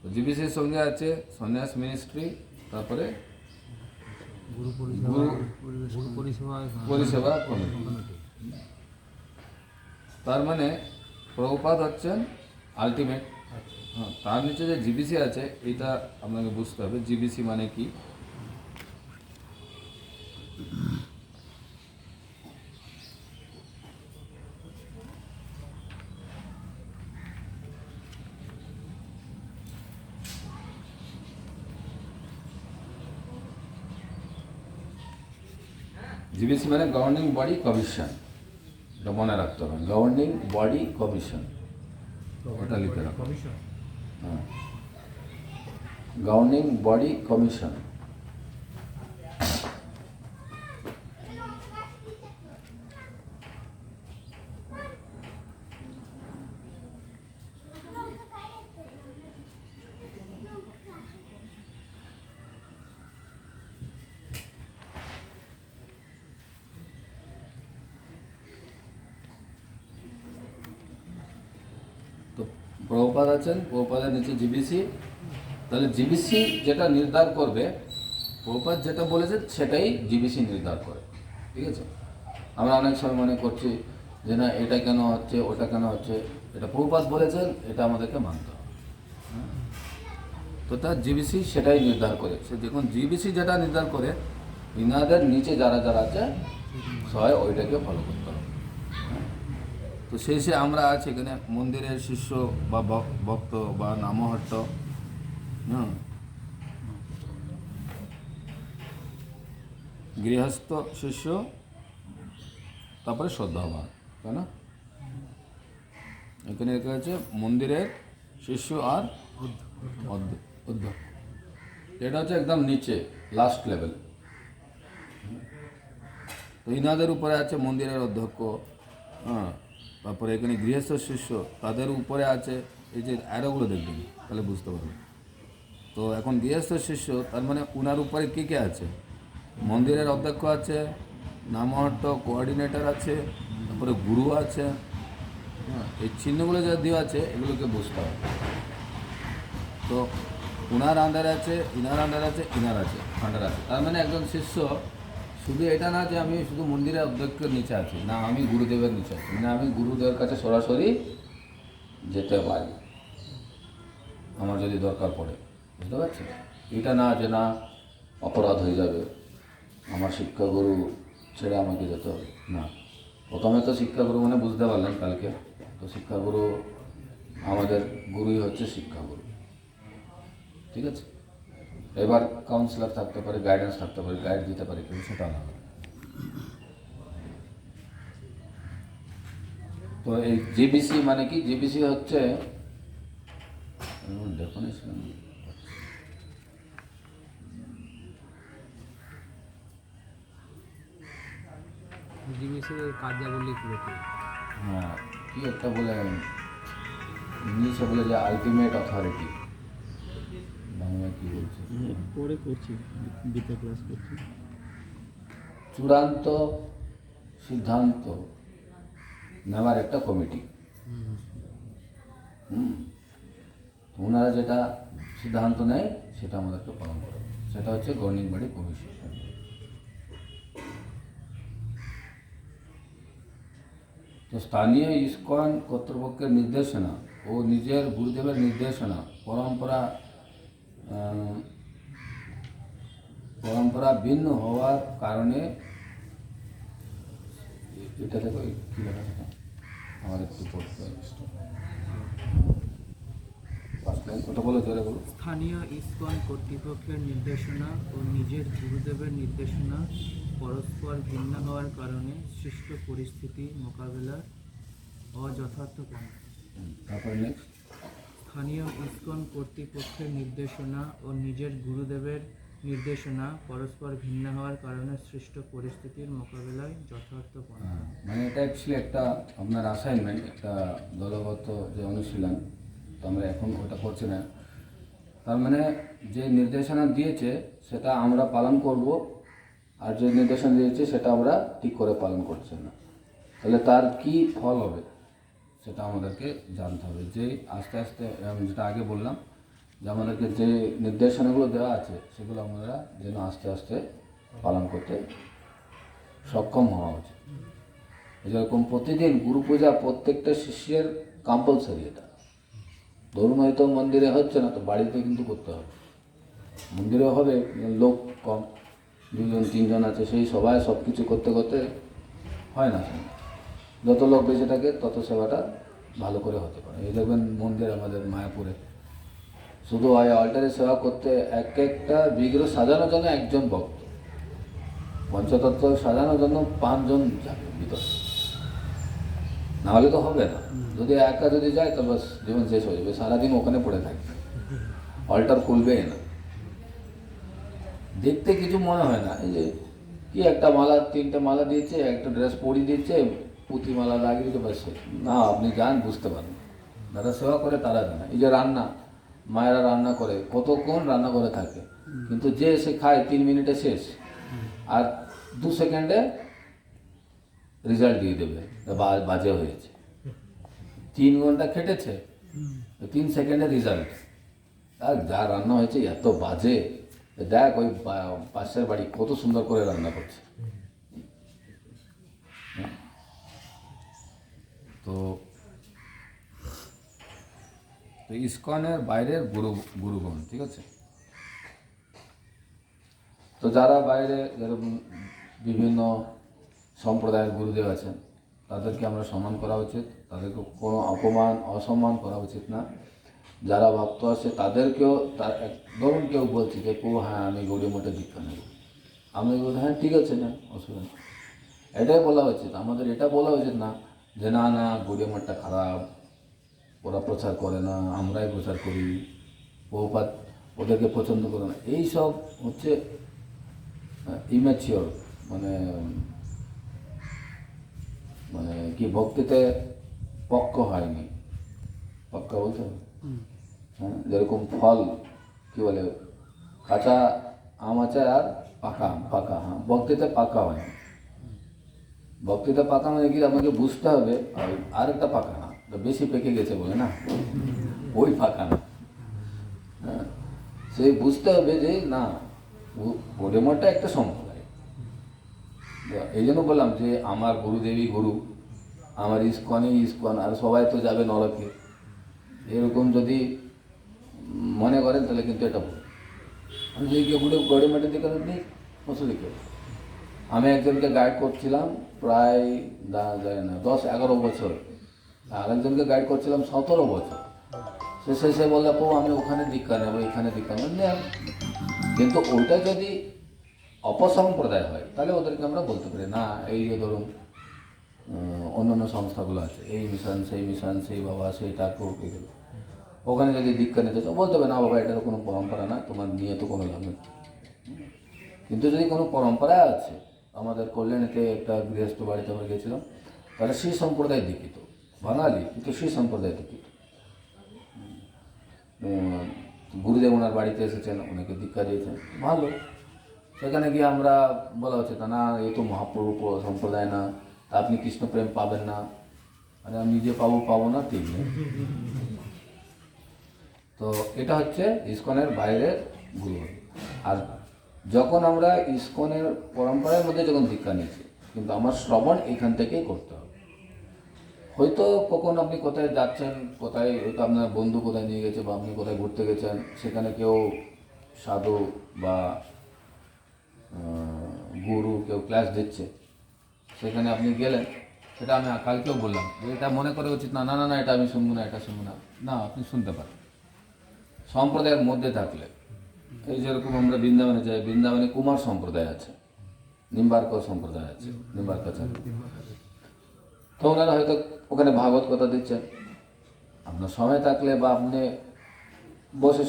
তো জিবিসির সঙ্গে আছে সন্ন্যাস মিনিস্ট্রি, তারপরে গুরু পরিষেবা, গুরু পরিষেবা পরিষেবা কমিটি। তার মানে প্রভুপাদ হচ্ছেন আলটিমেট। হ্যাঁ, তার নিচে যে জিবিসি আছে এটা আপনাকে বুঝতে হবে জিবিসি মানে কি। জিবিসি মানে গভর্নিং বডি কমিশন, এটা মনে রাখতে হবে, গভর্নিং বডি কমিশন, ওটা লিখে রাখো। কমিশন। হ্যাঁ, গভর্নিং বডি কমিশন। তো প্রভুপাদ আছেন, প্রভুপাদের নিচে জিবিসি। তাহলে জিবিসি যেটা নির্ধার করবে, প্রভুপাদ যেটা বলেছে সেটাই জিবিসি নির্ধার করে, ঠিক আছে। আমরা অনেক সময় মনে করছি যে না এটা কেন হচ্ছে ওটা কেন হচ্ছে, এটা প্রভুপাদ বলেছেন, এটা আমাদেরকে মানতে হবে। তো তার জিবিসি সেটাই নির্ধার করে। সে যখন জিবিসি যেটা নির্ধার করে, ইনাদের নিচে যারা যারা আছে সবাই ওইটাকে ফলো করতে হবে। তো শেষে আমরা আছি এখানে মন্দিরের শিষ্য বা ভক্ত বা নামহট্ট, হ্যাঁ, গৃহস্থ শিষ্য, তারপরে শ্রদ্ধাবান, তাই না? এখানে লেখা আছে মন্দিরের শিষ্য আর অধ্যক্ষ। এটা হচ্ছে একদম নিচে লাস্ট লেভেল। তো ইনাদের উপরে আছে মন্দিরের অধ্যক্ষ, হ্যাঁ, তারপরে এখানে গৃহস্থ শিষ্য, তাদের উপরে আছে এই যে অ্যারোগুলো দেখবেন তাহলে বুঝতে পারবেন। তো এখন গৃহস্থ শিষ্য তার মানে উনার উপরে কী কী আছে, মন্দিরের অধ্যক্ষ আছে, নামহট্ট কোঅর্ডিনেটর আছে, তারপরে গুরু আছে, হ্যাঁ, এই চিহ্নগুলো যা দেওয়া আছে এগুলোকে বুঝতে হবে। তো উনার আন্ডারে আছে, ইনার আন্ডার আছে, ইনার আছে, আন্ডার আছে। তার মানে একজন শিষ্য শুধু এটা না যে আমি শুধু মন্দিরের অধ্যক্ষের নিচে আছি, না আমি গুরুদেবের নিচে আছি, না আমি গুরুদেবের কাছে সরাসরি যেতে পারি আমার যদি দরকার পড়ে, বুঝতে পারছি। এটা না যে না অপরাধ হয়ে যাবে, আমার শিক্ষাগুরু ছেড়ে আমাকে যেতে হবে, না। প্রথমে তো শিক্ষাগুরু মানে বুঝতে পারলেন কালকে, তো শিক্ষাগুরু আমাদের গুরুই হচ্ছে শিক্ষাগুরু, ঠিক আছে। এবার কাউন্সিলর থাকতে পারে, গাইডেন্স থাকতে পারে, গাইড দিতে পারে কেউ, সেটা আলাদা। তো এই জিবিসি মানে কি, জিবিসি হচ্ছে ডেফিনেশন, জিবিসির কার্যাবলী কী? হ্যাঁ, কি একটা বলে ইংলিশে বলে যে আলটিমেট অথরিটি, বাংলা কি বলছে, পরে করছি, গীতা ক্লাস করছি। চূড়ান্ত সিদ্ধান্ত নেওয়ার একটা কমিটি। ওনারা যেটা সিদ্ধান্ত নেয় সেটা আমাদেরকে পালন করে, সেটা হচ্ছে গভর্নিং বডি কমিশন। তো স্থানীয় ইস্কন কর্তৃপক্ষের নির্দেশনা ও নিজের গুরুদেবের নির্দেশনা পরম্পরা ভিন্ন হওয়ার কারণে, এটা দেখো কী লেখা থাকে, আমার একটু পড়তে হবে, ওটা বলো, জোরে বলো। স্থানীয় ইসকন কর্তৃপক্ষের নির্দেশনা ও নিজের গুরুদেবের নির্দেশনা পরস্পর ভিন্ন হওয়ার কারণে সৃষ্ট পরিস্থিতি মোকাবেলার অযথার্থ পন্থা। তারপরে নেক্সট, স্থানীয় ইসকন কর্তৃপক্ষের নির্দেশনা ও নিজের গুরুদেবের নির্দেশনা পরস্পর ভিন্ন হওয়ার কারণে সৃষ্ট পরিস্থিতির মোকাবেলায় যথার্থ পন্থা। মানে এটা অ্যাকচুয়ালি একটা আপনার অ্যাসাইনমেন্ট, একটা দলগত যে অনুশীলন, তো আমরা এখন ওটা করছি না। তার মানে যে নির্দেশনা দিয়েছে সেটা আমরা পালন করব, আর যে নির্দেশনা দিয়েছে সেটা আমরা ঠিক করে পালন করছি না, তাহলে তার কি ফল হবে সেটা আমাদেরকে জানতে হবে। যে আস্তে আস্তে আমি যেটা আগে বললাম যে আমাদেরকে যে নির্দেশনাগুলো দেওয়া আছে সেগুলো আমরা যেন আস্তে আস্তে পালন করতে সক্ষম হওয়া উচিত। যেরকম প্রতিদিন গুরু পূজা প্রত্যেকটা শিষ্যের কম্পালসারি, এটা ধরুন হয়তো মন্দিরে হচ্ছে না তো বাড়িতে কিন্তু করতে হবে। মন্দিরে হবে, লোক কম, 2-3 জন আছে, সেই সবাই সব কিছু করতে করতে হয় না। যত লোক বেঁচে থাকে তত সেবাটা ভালো করে হতে পারে। এই দেখবেন মন্দির আমাদের মায়াপুরে শুধু ওই অল্টারে সেবা করতে একটা বিগ্রহ সাজানোর জন্য একজন ভক্ত, পঞ্চতত্ত্ব সাজানোর জন্য 5 জন যাবে ভিতরে, নাহলে তো হবে না। যদি একা যদি যায় তো বাস জীবন শেষ হয়ে যাবে, সারাদিন ওখানে পড়ে থাকবে, অল্টার খুলবেই না। দেখতে কিছু মনে হয় না, এই যে কি একটা মালা, 3টে মালা দিয়েছে, একটা ড্রেস পরিয়ে দিচ্ছে, পুঁতি মালা লাগিয়ে দিতে পারছে না। আপনি যান বুঝতে পারেন, যারা সেবা করে তারা জানে। এই যে রান্না, মায়েরা রান্না করে কতক্ষণ রান্না করে থাকে, কিন্তু যে এসে খায় 3 মিনিটে শেষ, আর 2 সেকেন্ডে রেজাল্ট দিয়ে দেবে বাজে হয়েছে। 3 ঘন্টা খেটেছে, 3 সেকেন্ডে রেজাল্ট। আর যা রান্না হয়েছে এত বাজে, দেখ ওই পাশের বাড়ি কত সুন্দর করে রান্না করছে। তো ইসকনের বাইরের গুরুগণ, ঠিক আছে। তো যারা বাইরে যেরকম বিভিন্ন সম্প্রদায়ের গুরুদেব আছেন তাদেরকে আমরা সম্মান করা উচিত, তাদেরকে কোনো অসম্মান করা উচিত না। যারা ভক্ত আছে তাদেরকেও ধরুন কেউ বলছে যে হ্যাঁ আমি গৌড়ীয় মঠে দীক্ষা নেব, আমি বলি হ্যাঁ ঠিক আছে, না অসুবিধা নেই, এটাই বলা উচিত। আমাদের এটা বলা উচিত না যে না না গৌড়ীয় মঠটা খারাপ, ওরা প্রচার করে না, আমরাই প্রচার করি, বহুপাত ওদেরকে পছন্দ করে না। এইসব হচ্ছে ইম্যাচিওর, মানে মানে কি ভক্তিতে পক্ক হয়নি, পক্কা বলতে হবে। হ্যাঁ, যেরকম ফল কি বলে, কাঁচা আম আছে আর পাকা, হ্যাঁ, ভক্তিতে পাকা হয়। ভক্তিতে পাকা মানে কি, আমাকে বুঝতে হবে আর একটা পাকা না, বেশি পেকে গেছে বলে না, ওই পাকা না। হ্যাঁ, সেই বুঝতে হবে যে না, গৌড়ীয় মঠটা একটা সম্প্রদায়। এই জন্য বললাম যে আমার গুরুদেবী গুরু, আমার ইস্কন, আর সবাই তো যাবে নরকে, এরকম যদি মনে করেন তাহলে কিন্তু এটা ভুল। আমি যদি কেউ গৌড়ীয় মঠের দিকে নেই অসুবিধা। আমি একজনকে গাইড করছিলাম প্রায় যায় না 10-11 বছর, আরেকজনকে গাইড করছিলাম 17 বছর। সে বললে আমি ওখানে দীক্ষা নেবো, এখানে দীক্ষা নেব, কিন্তু ওইটা যদি অপসম্প্রদায় হয় তাহলে ওদেরকে আমরা বলতে পারি না, এই যে ধরুন অন্যান্য সংস্থাগুলো আছে, এই মিশন, সেই বাবা, সেই ঠাকুর, এগুলো ওখানে যদি দীক্ষা নিতে চাও বলতে হবে না বাবা এটা তো কোনো পরম্পরা না, তোমার নিয়ে তো কোনো লাভ নেই। কিন্তু যদি কোনো পরম্পরা আছে, আমাদের কল্যাণীতে একটা গৃহস্থ বাড়িতে আমরা গেছিলাম, তারা সেই সম্প্রদায় দীক্ষিত, বাঙালি কিন্তু সেই সম্প্রদায় দীক্ষিত। গুরুদেব ওনার বাড়িতে এসেছেন, ওনাকে দীক্ষা দিয়েছেন, ভালো। সেখানে গিয়ে আমরা বলা হচ্ছে না এই তো মহাপ্রভু সম্প্রদায় না, আপনি কৃষ্ণপ্রেম পাবেন না। আরে আমি নিজে পাবো না, ঠিক নেই। তো এটা হচ্ছে ইসকনের বাইরের গুরু। আর যখন আমরা ইসকনের পরম্পরার মধ্যে যখন দীক্ষা নিচ্ছি, কিন্তু আমার শ্রবণ এখান থেকেই করতে হবে। হয়তো কখন আপনি কোথায় যাচ্ছেন, কোথায় হয়তো আপনার বন্ধু কোথায় নিয়ে গেছে, বা আপনি কোথায় ঘুরতে গেছেন, সেখানে কেউ সাধু বা গুরু কেউ ক্লাস দিচ্ছে, সেখানে আপনি গেলেন, সেটা আমি কালকেও বললাম যে এটা মনে করা উচিত না, না না না এটা আমি শুনবো না, এটা শুনবো না, না আপনি শুনতে পারেন সম্প্রদায়ের মধ্যে থাকলে। এই যেরকম আমরা বৃন্দাবনে যাই, বৃন্দাবনে কুমার সম্প্রদায় আছে, নিম্বার্ক সম্প্রদায় আছে, নিম্বার্কাচার্য, তো ওনারা হয়তো ওখানে ভাগবত কথা দিচ্ছেন, আপনার সময় থাকলে বা আপনি বসে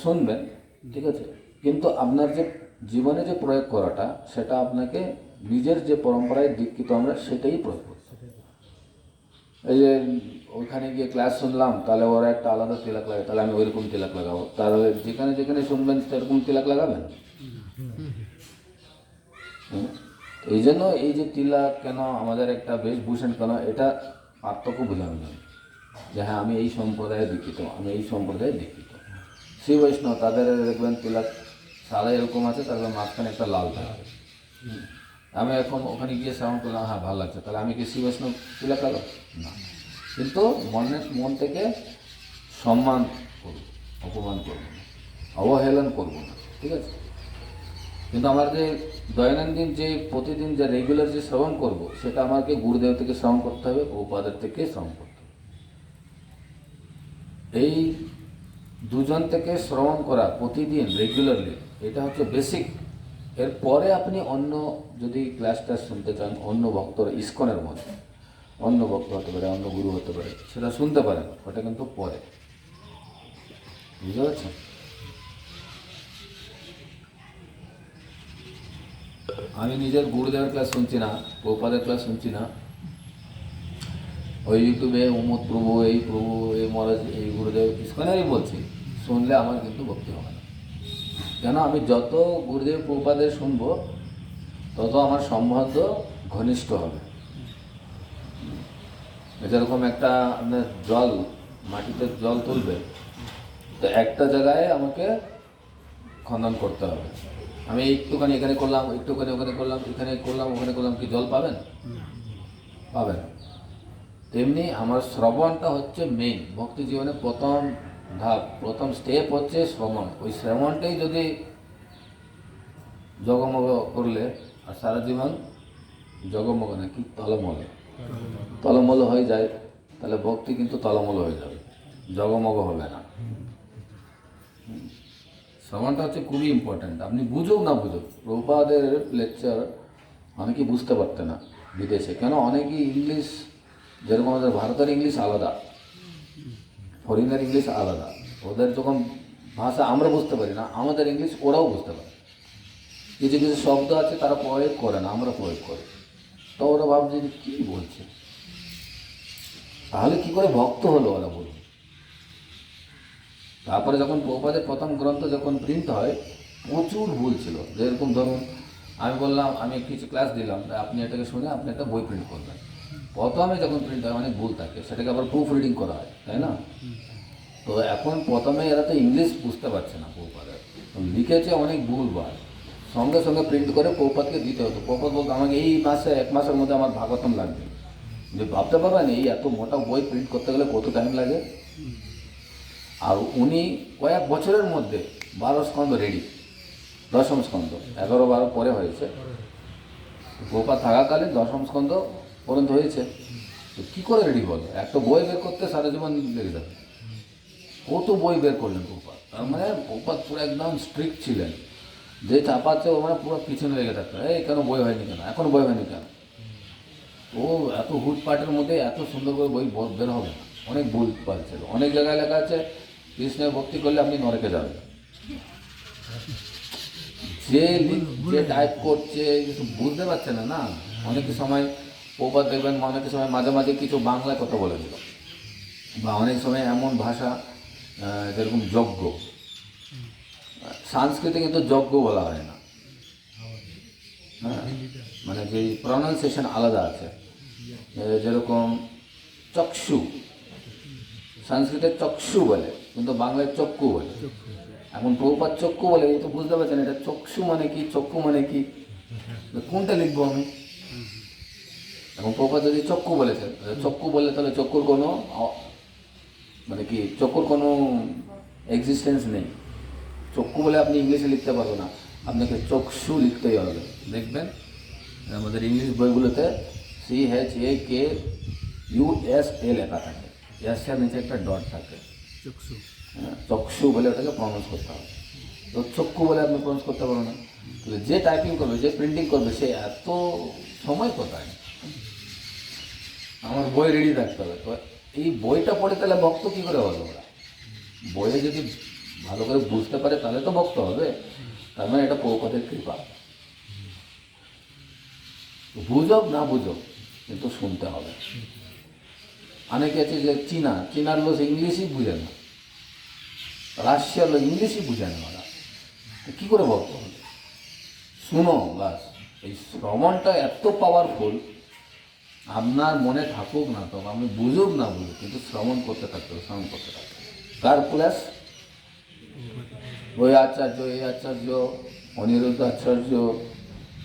শুনবেন, ঠিক আছে, কিন্তু আপনার যে জীবনে যে প্রয়োগ করাটা, সেটা আপনাকে নিজের যে পরম্পরায় দীক্ষিত আমরা সেটাই প্রয়োগ করতে হবে। এই যে ওইখানে গিয়ে ক্লাস শুনলাম, তাহলে ওরা একটা আলাদা তিলক লাগে, তাহলে আমি ওইরকম তিলক লাগাবো। তাহলে যেখানে যেখানে শুনবেন সেরকম তিলক লাগাবেন। হুম। এই জন্য এই যে তিলক কেন, আমাদের একটা বেশভূষণ কেন, এটা পার্থক্য বোঝানো যায় যে হ্যাঁ আমি এই সম্প্রদায়ে দীক্ষিত, আমি এই সম্প্রদায়ে দীক্ষিত। শ্রী বৈষ্ণব তাদের দেখবেন তিলক সাদা এরকম আছে, তারপর মাঝখানে একটা লাল থাকে। আমি এখন ওখানে গিয়ে শ্রবণ করলাম, হ্যাঁ ভালো লাগছে, তাহলে আমি কি শ্রী বৈষ্ণব তিলক লাগাবো না। কিন্তু মন থেকে সম্মান করব, অপমান করব না, অবহেলন করব না, ঠিক আছে। কিন্তু আমার যে দৈনন্দিন যে প্রতিদিন যে রেগুলার যে শ্রবণ করব, সেটা আমাকে গুরুদেব থেকে শ্রবণ করতে হবে, প্রভুপাদের থেকে শ্রবণ করতে হবে। এই দুজন থেকে শ্রবণ করা প্রতিদিন রেগুলারলি, এটা হচ্ছে বেসিক। এরপরে আপনি অন্য যদি ক্লাসটা শুনতে চান, অন্য ভক্তরা ইস্কনের মধ্যে অন্য ভক্ত হতে পারে, অন্য গুরু হতে পারে, সেটা শুনতে পারেন, ওটা কিন্তু পরে। বুঝতে পারছেন? আমি নিজের গুরুদেবের ক্লাস শুনছি না, প্রভুপাদের ক্লাস শুনছি না, ওই ইউটিউবে অমুক প্রভু, এই প্রভু, এই মহারাজ, এই গুরুদেব, ইস্কনেরই বলছি, শুনলে আমার কিন্তু ভক্তি হবে না। কেন? আমি যত গুরুদেব প্রভুপাদের শুনবো, তত আমার সম্বন্ধ ঘনিষ্ঠ হবে। যেরকম একটা আপনার জল, মাটিতে জল তুলবে, তো একটা জায়গায় আমাকে খনন করতে হবে। আমি একটুখানি এখানে করলাম, একটুখানি ওখানে করলাম, এখানে করলাম, ওখানে করলাম, কি জল পাবেন? পাবেন। তেমনি আমার শ্রবণটা হচ্ছে মেইন ভক্তি জীবনে প্রথম ধাপ, প্রথম স্টেপ হচ্ছে শ্রবণ। ওই শ্রবণটাই যদি জগমগ করলে, আর সারা জীবন জগমগ না, কি তলমল হয়ে যায়, তাহলে ভক্তি কিন্তু তলমল হয়ে যাবে, জগমগ হবে না। শ্রবণটা হচ্ছে খুবই ইম্পর্ট্যান্ট। আপনি বুঝুক না বুঝুক, প্রভুপাদের লেকচার অনেকে বুঝতে পারতে না বিদেশে। কেন? অনেকেই ইংলিশ, যেরকম আমাদের ভারতের ইংলিশ আলাদা, ফরিনের ইংলিশ আলাদা। ওদের যখন ভাষা আমরা বুঝতে পারি না, আমাদের ইংলিশ ওরাও বুঝতে পারে। কিছু কিছু শব্দ আছে তারা প্রয়োগ করে না, আমরা প্রয়োগ করি। তো ওরা ভাবছে যে কী বলছে, তাহলে কি করে ভক্ত হলো ওরা বলুন। তারপরে যখন প্রভুপাদের প্রথম গ্রন্থ যখন প্রিন্ট হয়, প্রচুর ভুল ছিল। যেরকম ধরুন, আমি বললাম, আমি কিছু ক্লাস দিলাম, আপনি এটাকে শুনে আপনি একটা বই প্রিন্ট করবেন। প্রথমে যখন প্রিন্ট হয় অনেক ভুল থাকে, সেটাকে আবার প্রুফ রিডিং করা হয়, তাই না? তো এখন প্রথমে এরা তো ইংলিশ বুঝতে পারছে না, প্রভুপাদের লিখেছে অনেক ভুলবার, সঙ্গে সঙ্গে প্রিন্ট করে প্রভুপাদকে দিতে হতো। প্রভুপাদ বলতো আমাকে এই মাসে, 1 মাসের মধ্যে আমার ভাগবতম লাগবে। যে ভাবতে পারবেন এই এত মোটা বই প্রিন্ট করতে গেলে কত টাইম লাগে। আর উনি কয়েক বছরের মধ্যে 12 স্কন্ধ রেডি, 10ম স্কন্ধ, 11-12 পরে হয়েছে। প্রভুপাদ থাকাকালীন 10ম স্কন্ধ পর্যন্ত হয়েছে। তো কী করে রেডি বলো? একটা বই বের করতে সারা জীবন লেগে যাবে। কত বই বের করলেন প্রভুপাদ। তার মানে প্রভুপাদ পুরো একদম স্ট্রিক্ট ছিলেন, যে চাপাচ্ছে ও মানে পুরো পিছনে লেগে থাকতো, এই কেন বই হয়নি, কেন এখন বই হয়নি কেন। ও এত হুটপাটের মধ্যে এত সুন্দর করে বই বের হবে না, অনেক ভুল পাচ্ছে। অনেক জায়গায় লেখা আছে কৃষ্ণের ভক্তি করলে আপনি নরকে যাবেন। যে টাইপ করছে কিছু বুঝতে পারছে না। না, অনেক সময় প্রবাদ দেখবেন, অনেক সময় মাঝে মাঝে কিছু বাংলায় কথা বলে দিল, বা অনেক সময় এমন ভাষা যেরকম যজ্ঞ, সংস্কৃতে কিন্তু যজ্ঞ বলা হয় না, হ্যাঁ, মানে যে প্রনাউন্সিয়েশন আলাদা আছে। যেরকম চক্ষু, সংস্কৃতে চক্ষু বলে, কিন্তু বাংলায় চক্ষু বলে। এখন প্রভুপাদ চক্ষু বলে, এই তো বুঝতে পারছেন এটা চক্ষু মানে কি, চক্ষু মানে কি, কোনটা লিখবো আমি? এখন প্রভুপাদ যদি চক্ষু বলেছেন, চক্ষু বললে তাহলে চক্ষুর কোনো মানে কি, চক্ষুর কোনো এক্সিস্টেন্স নেই। চক্ষু বলে আপনি ইংলিশে লিখতে পারবেন না, আপনাকে চক্ষু লিখতেই হবে। দেখবেন আমাদের ইংলিশ বইগুলোতে CHAKUSA লেখা থাকে, এর নিচে একটা ডট থাকে, চক্ষু। হ্যাঁ, চক্ষু বলে ওটাকে প্রনাউন্স করতে হবে। তো চক্ষু বলে আপনি প্রনাউন্স করতে পারবেন না। তাহলে যে টাইপিং করবে, যে প্রিন্টিং করবে, সে এত সময় কোথায়? আমার বই রেডি থাকতে হবে। তো এই বইটা পড়ে তাহলে ভক্ত কী করে হলো ওরা? বইয়ে যদি ভালো করে বুঝতে পারে তাহলে তো ভক্ত হবে। তার মানে এটা প্রভুপাদের কৃপা। বুঝো না বুঝো, কিন্তু শুনতে হবে। অনেকে আছে যে চীনার লোক ইংলিশই বুঝে না, রাশিয়ার লোক ইংলিশই বুঝে না, ওরা তো কী করে বলতে হবে? শুনো বাস। এই শ্রবণটা এত পাওয়ারফুল, আপনার মনে থাকুক না তো, আপনি বুঝুক না বুঝুক, কিন্তু শ্রবণ করতে থাকতে হবে, শ্রবণ করতে থাকতে হবে। কার ক্লাস? ওই আচার্য, এই আচার্য, অনিরুদ্ধ আচার্য,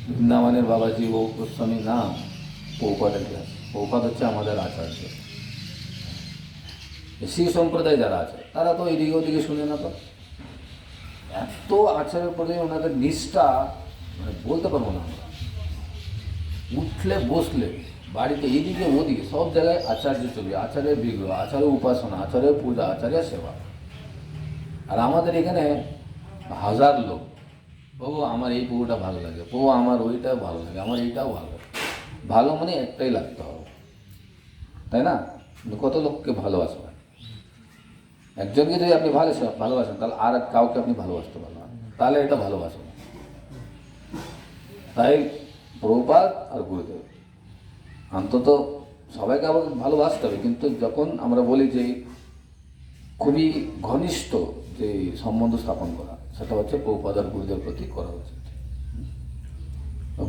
বৃন্দাবনের বাবাজি, ও গোস্বামী না, প্রভুপাদের ক্লাস। প্রভুপাদ হচ্ছে আমাদের আচার্য। শ্রী সম্প্রদায় যারা আছে তারা তো এদিকে ওদিকে শুনে না, তো এত আচার্যের প্রতি ওনাদের নিষ্ঠা মানে বলতে পারবো না আমরা। উঠলে বসলে বাড়িতে এদিকে ওদিকে সব জায়গায় আচার্য ছবি, আচার্যের বিগ্রহ, আচার্যের উপাসনা, আচার্যের পূজা, আচার্যের সেবা। আর আমাদের এখানে হাজার লোক, প্রভু আমার এই পুজোটা ভালো লাগে, প্রভু আমার ওইটা ভালো লাগে, আমার এইটাও ভালো লাগে। ভালো মানে একটাই লাগতে হবে, তাই না? কত লোককে ভালোবাসবেন? একজনকে যদি আপনি ভালোবাসেন তাহলে আর কাউকে আপনি ভালোবাসতে পারবেন না, তাহলে এটা ভালোবাসা না। তাই প্রভুপাদ আর গুরুদেব অন্তত সবাইকে আবার ভালোবাসতে হবে, কিন্তু যখন আমরা বলি যে খুবই ঘনিষ্ঠ যে সম্বন্ধ স্থাপন করা, সেটা হচ্ছে প্রভুপাদ আর গুরুদেবের প্রতি করা উচিত।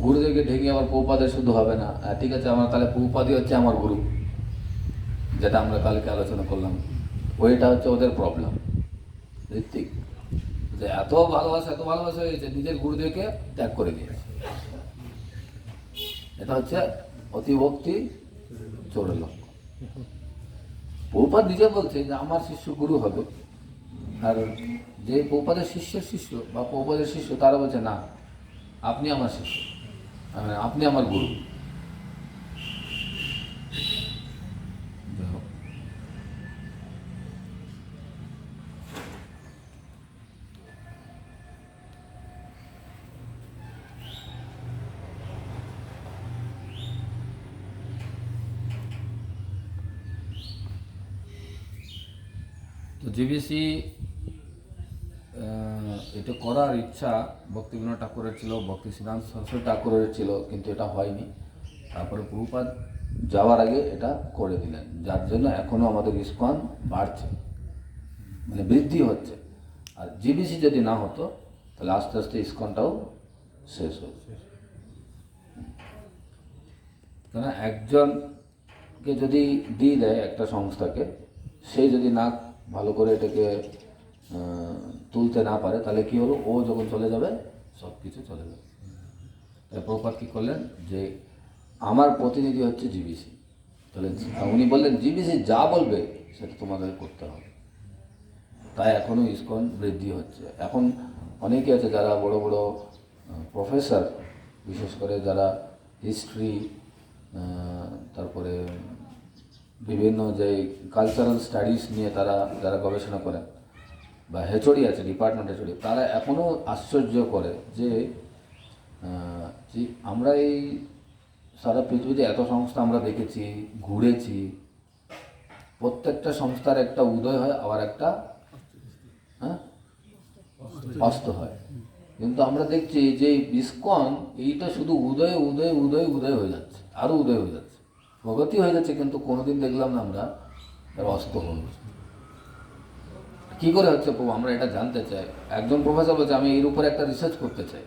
গুরুদেবকে ঢেকে আবার প্রভুপাদের শুধু হবে না। ঠিক আছে, আমার তাহলে প্রভুপাদই হচ্ছে আমার গুরু, যেটা আমরা কালকে আলোচনা করলাম, ওইটা হচ্ছে ওদের প্রবলেম। ঋত্বিক যে এত ভালোবাসা হয়েছে, নিজের গুরুদেবকে ত্যাগ করে দিয়েছে। এটা হচ্ছে অতিভক্তি চোরের লক্ষ্য। প্রভুপাদ নিজে বলছে যে আমার শিষ্য গুরু হবে, আর যে প্রভুপাদের শিষ্যের শিষ্য বা প্রভুপাদের শিষ্য তারা বলছে না, আপনি আমার শিষ্য, আপনি আমার গুরু। তো জিবিসি এটা করার ইচ্ছা ভক্তিবিনোদ ঠাকুরের ছিল, ভক্তি সিদ্ধান্ত সরস্বতী ঠাকুরের ছিল, কিন্তু এটা হয়নি। তারপরে প্রভুপাদ যাওয়ার আগে এটা করে দিলেন, যার জন্য এখনও আমাদের ইস্কন বাড়ছে, মানে বৃদ্ধি হচ্ছে। আর জিবিসি যদি না হতো তাহলে আস্তে আস্তে ইস্কনটাও শেষ হচ্ছে। কেন একজনকে যদি দিয়ে দেয় একটা সংস্থাকে, সে যদি না ভালো করে এটাকে তুলতে না পারে, তাহলে কী হলো, ও যখন চলে যাবে সব কিছু চলে যাবে। তাই প্রভুপাদ কী করলেন যে আমার প্রতিনিধি হচ্ছে জিবিসি। তাহলে উনি বললেন জিবিসি যা বলবে সেটা তোমাদের করতে হবে। তাই এখনও ইস্কন বৃদ্ধি হচ্ছে। এখন অনেকে আছে যারা বড় বড় প্রফেসর, বিশেষ করে যারা হিস্ট্রি, তারপরে বিভিন্ন যে কালচারাল স্টাডিজ নিয়ে তারা যারা গবেষণা করেন, বা হেচড়ি আছে, ডিপার্টমেন্ট হেচড়ি, তারা এখনও আশ্চর্য করে যে আমরা এই সারা পৃথিবীতে এত সংস্থা আমরা দেখেছি, ঘুরেছি, প্রত্যেকটা সংস্থার একটা উদয় হয়, আবার একটা অস্ত হয়। কিন্তু আমরা দেখছি যে ইস্কন এইটা শুধু উদয় উদয় উদয় উদয় হয়ে যাচ্ছে, আরও উদয় হয়ে যাচ্ছে, প্রগতি হয়ে যাচ্ছে, কিন্তু কোনোদিন দেখলাম না আমরা তার অস্ত হচ্ছে। কী করে হচ্ছে প্রভু, আমরা এটা জানতে চাই। একজন প্রফেসর বলছে আমি এর উপরে একটা রিসার্চ করতে চাই,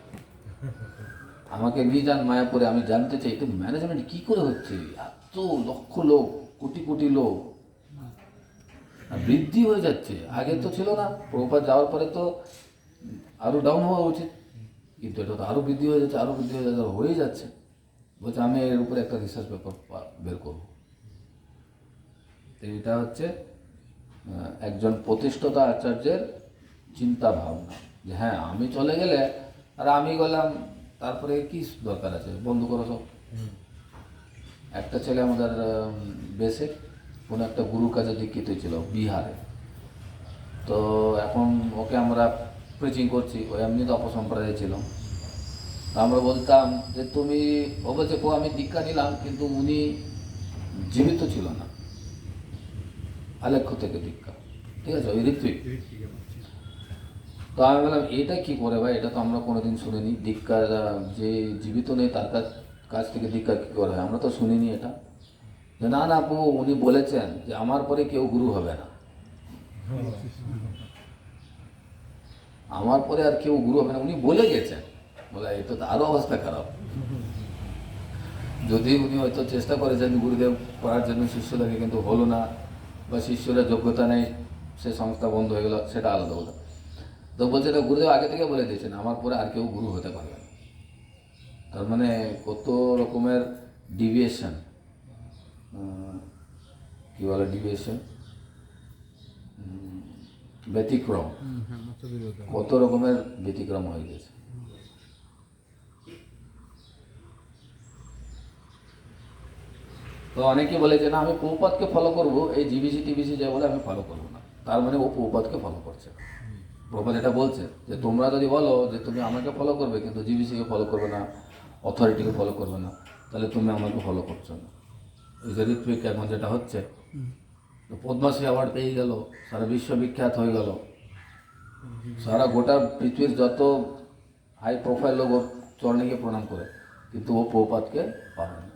আমাকে নিয়ে যান মায়াপুরে, আমি জানতে চাই এটা ম্যানেজমেন্ট কী করে হচ্ছে, এত লক্ষ লোক, কোটি কোটি লোক, বৃদ্ধি হয়ে যাচ্ছে। আগে তো ছিল না, প্রভুপাদ যাওয়ার পরে তো আরও ডাউন হওয়া উচিত, কিন্তু এটা তো আরও বৃদ্ধি হয়ে যাচ্ছে, আরও বৃদ্ধি হয়ে যাচ্ছে, হয়ে যাচ্ছে। বলছে আমি এর উপরে একটা রিসার্চ পেপার বের করব। তো এটা হচ্ছে একজন প্রতিষ্ঠাতা আচার্যের চিন্তা ভাবনা, যে হ্যাঁ আমি চলে গেলে আর আমি গেলাম, তারপরে কি দরকার আছে, বন্ধ করো সব। একটা ছেলে আমাদের বেসে কোনো একটা গুরুর কাছে দীক্ষিত ছিল বিহারে, তো এখন ওকে আমরা প্রিচিং করছি, ও এমনি তো অপসম্প্রদায় ছিল। আমরা বলতাম যে তুমি, ও বলছে আমি দীক্ষা নিলাম, কিন্তু উনি জীবিত ছিল না, আলেখ্য থেকে দীক্ষা, ঠিক আছে, ওই ঋত্বিক। তো আমি বললাম এটা কী করে ভাই, এটা তো আমরা কোনোদিন শুনিনি, দীক্ষা যে জীবিত নেই তার কাছ থেকে দীক্ষা কী করে হয়, আমরা তো শুনিনি এটা। যে না না প্রভু উনি বলেছেন যে আমার পরে কেউ গুরু হবে না, আমার পরে আর কেউ গুরু হবে না, উনি বলে গেছেন। বলে এই তো আরও অবস্থা খারাপ। যদি উনি হয়তো চেষ্টা করেছেন গুরুদেব করার জন্য শিষ্যদেরকে, কিন্তু হলো না, বা শিষ্যরা যোগ্যতা নেই, সে সংস্থা বন্ধ হয়ে গেল, সেটা আলাদা কথা। তো বলছে এটা গুরুদেব আগে থেকে বলে দিয়েছেন আমার পরে আর কেউ গুরু হতে পারবে না। তার মানে কত রকমের ডিভিয়েশন, কী বলে ডিভিয়েশন, ব্যতিক্রম, হ্যাঁ, মতবিরোধ। কত রকমের ব্যতিক্রম হয়ে গেছে। তো অনেকে বলে যে না আমি প্রভুপাদকে ফলো করবো, এই জিবিসি টিবিসি যা বলে আমি ফলো করবো না, তার মানে ও প্রভুপাদকে ফলো করছে। প্রভুপাদ এটা বলছে যে তোমরা যদি বলো যে তুমি আমাকে ফলো করবে কিন্তু জিবিসিকে ফলো করবে না, অথরিটিকে ফলো করবে না, তাহলে তুমি আমাকে ফলো করছো না। এই যে ঋত্বিক এখন যেটা হচ্ছে, তো পদ্মশ্রী অ্যাওয়ার্ড পেয়ে গেল, সারা বিশ্ববিখ্যাত হয়ে গেল, সারা গোটা পৃথিবীর যত হাই প্রোফাইল লোক ওর চরণে গিয়ে প্রণাম করে, কিন্তু ও প্রভুপাদকে পাবে না,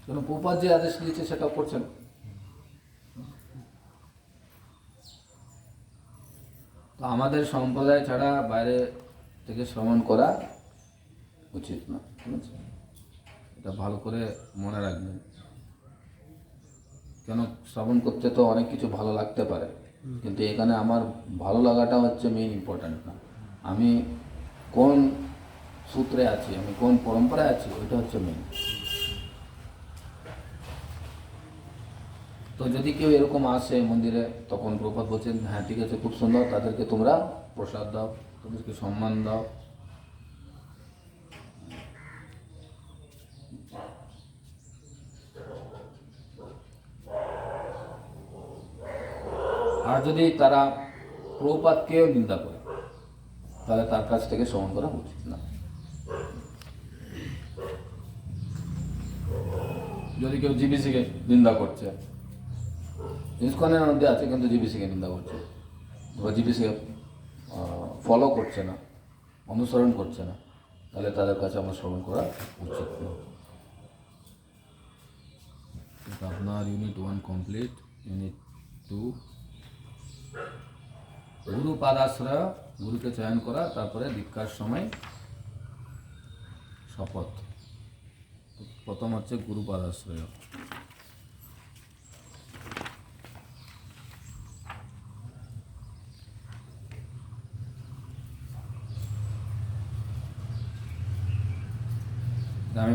কেন প্রভুপাদ যে আদেশ দিয়েছে সেটা করছেন। তো আমাদের সম্প্রদায় ছাড়া বাইরে থেকে শ্রবণ করা উচিত না, ঠিক আছে? এটা ভালো করে মনে রাখবেন। কেন শ্রবণ করতে তো অনেক কিছু ভালো লাগতে পারে, কিন্তু এখানে আমার ভালো লাগাটা হচ্ছে মেইন ইম্পর্ট্যান্ট না, আমি কোন সূত্রে আছি, আমি কোন পরম্পরায় আছি, ওইটা হচ্ছে মেইন। তো যদি কেউ এরকম আসে মন্দিরে, তখন প্রভুপাদ বলছেন হ্যাঁ ঠিক আছে খুব সুন্দর, তাদেরকে তোমরা প্রসাদ দাও, তাদেরকে সম্মান দাও। আর যদি তারা প্রভুপাদকেও নিন্দা করে, তাহলে তার কাছ থেকে শ্রবণ করা উচিত না। যদি কেউ জিবিসিকে নিন্দা করছে, ইসকনের মধ্যে আছে কিন্তু জিবিসিকে নিন্দা করছে, বা জিবিসিকে ফলো করছে না, অনুসরণ করছে না, তাহলে তাদের কাছে আমার শ্রবণ করা উচিত না। আপনার ইউনিট 1 কমপ্লিট। ইউনিট 2 গুরু পাদাশ্রয়, গুরুকে চয়ন করা, তারপরে দীক্ষার সময় শপথ। প্রথম হচ্ছে গুরু পাদাশ্রয়। আমি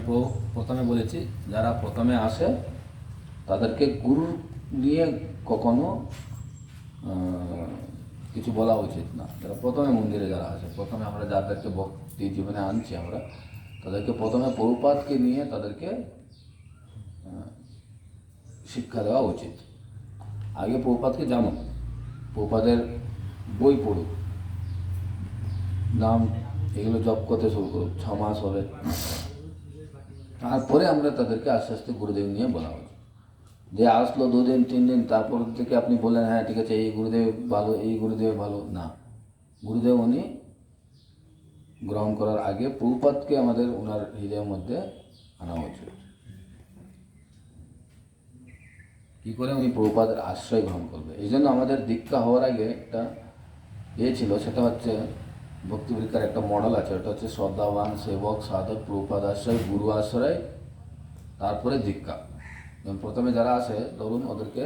প্রথমে বলেছি যারা প্রথমে আসে তাদেরকে গুরু নিয়ে কখনো কিছু বলা উচিত না। যারা প্রথমে মন্দিরে যারা আসে, প্রথমে আমরা যাদেরকে ভক্তি জীবনে আনছি আমরা, তাদেরকে প্রথমে প্রভুপাদকে নিয়ে তাদেরকে শিক্ষা দেওয়া উচিত। আগে প্রভুপাদকে জানো, প্রভুপাদের বই পড়ুক, নাম এগুলো জপ করতে শুরু করুক, 6 মাস হবে, তারপরে আমরা তাদেরকে আস্তে আস্তে গুরুদেব নিয়ে বলা হবে। যে আসলো 2 দিন 3 দিন, তারপর থেকে আপনি বললেন হ্যাঁ ঠিক আছে এই গুরুদেব ভালো, এই গুরুদেব ভালো না। গুরুদেব উনি গ্রহণ করার আগে প্রভুপাদকে আমাদের ওনার হৃদয়ের মধ্যে আনা উচিত। কী করে উনি প্রভুপাদের আশ্রয় গ্রহণ করবে। এই জন্য আমাদের দীক্ষা হওয়ার আগে একটা ছিল, সেটা হচ্ছে ভক্তি পরীক্ষার একটা মডেল আছে, ওটা হচ্ছে শ্রদ্ধাবান সেবক সাধক প্রভুপাদ আশ্রয় গুরু আশ্রয়, তারপরে দীক্ষা। প্রথমে যারা আসে ধরুন ওদেরকে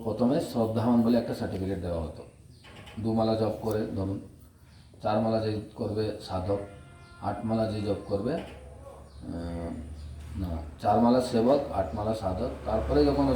প্রথমে শ্রদ্ধাবান বলে একটা সার্টিফিকেট দেওয়া হতো। 2 মালা জপ করে ধরুন, 4 মালা যে করবে সাধক, 8 মালা যে জপ করবে না 4 মালা সেবক, 8 মালা সাধক। তারপরে যখন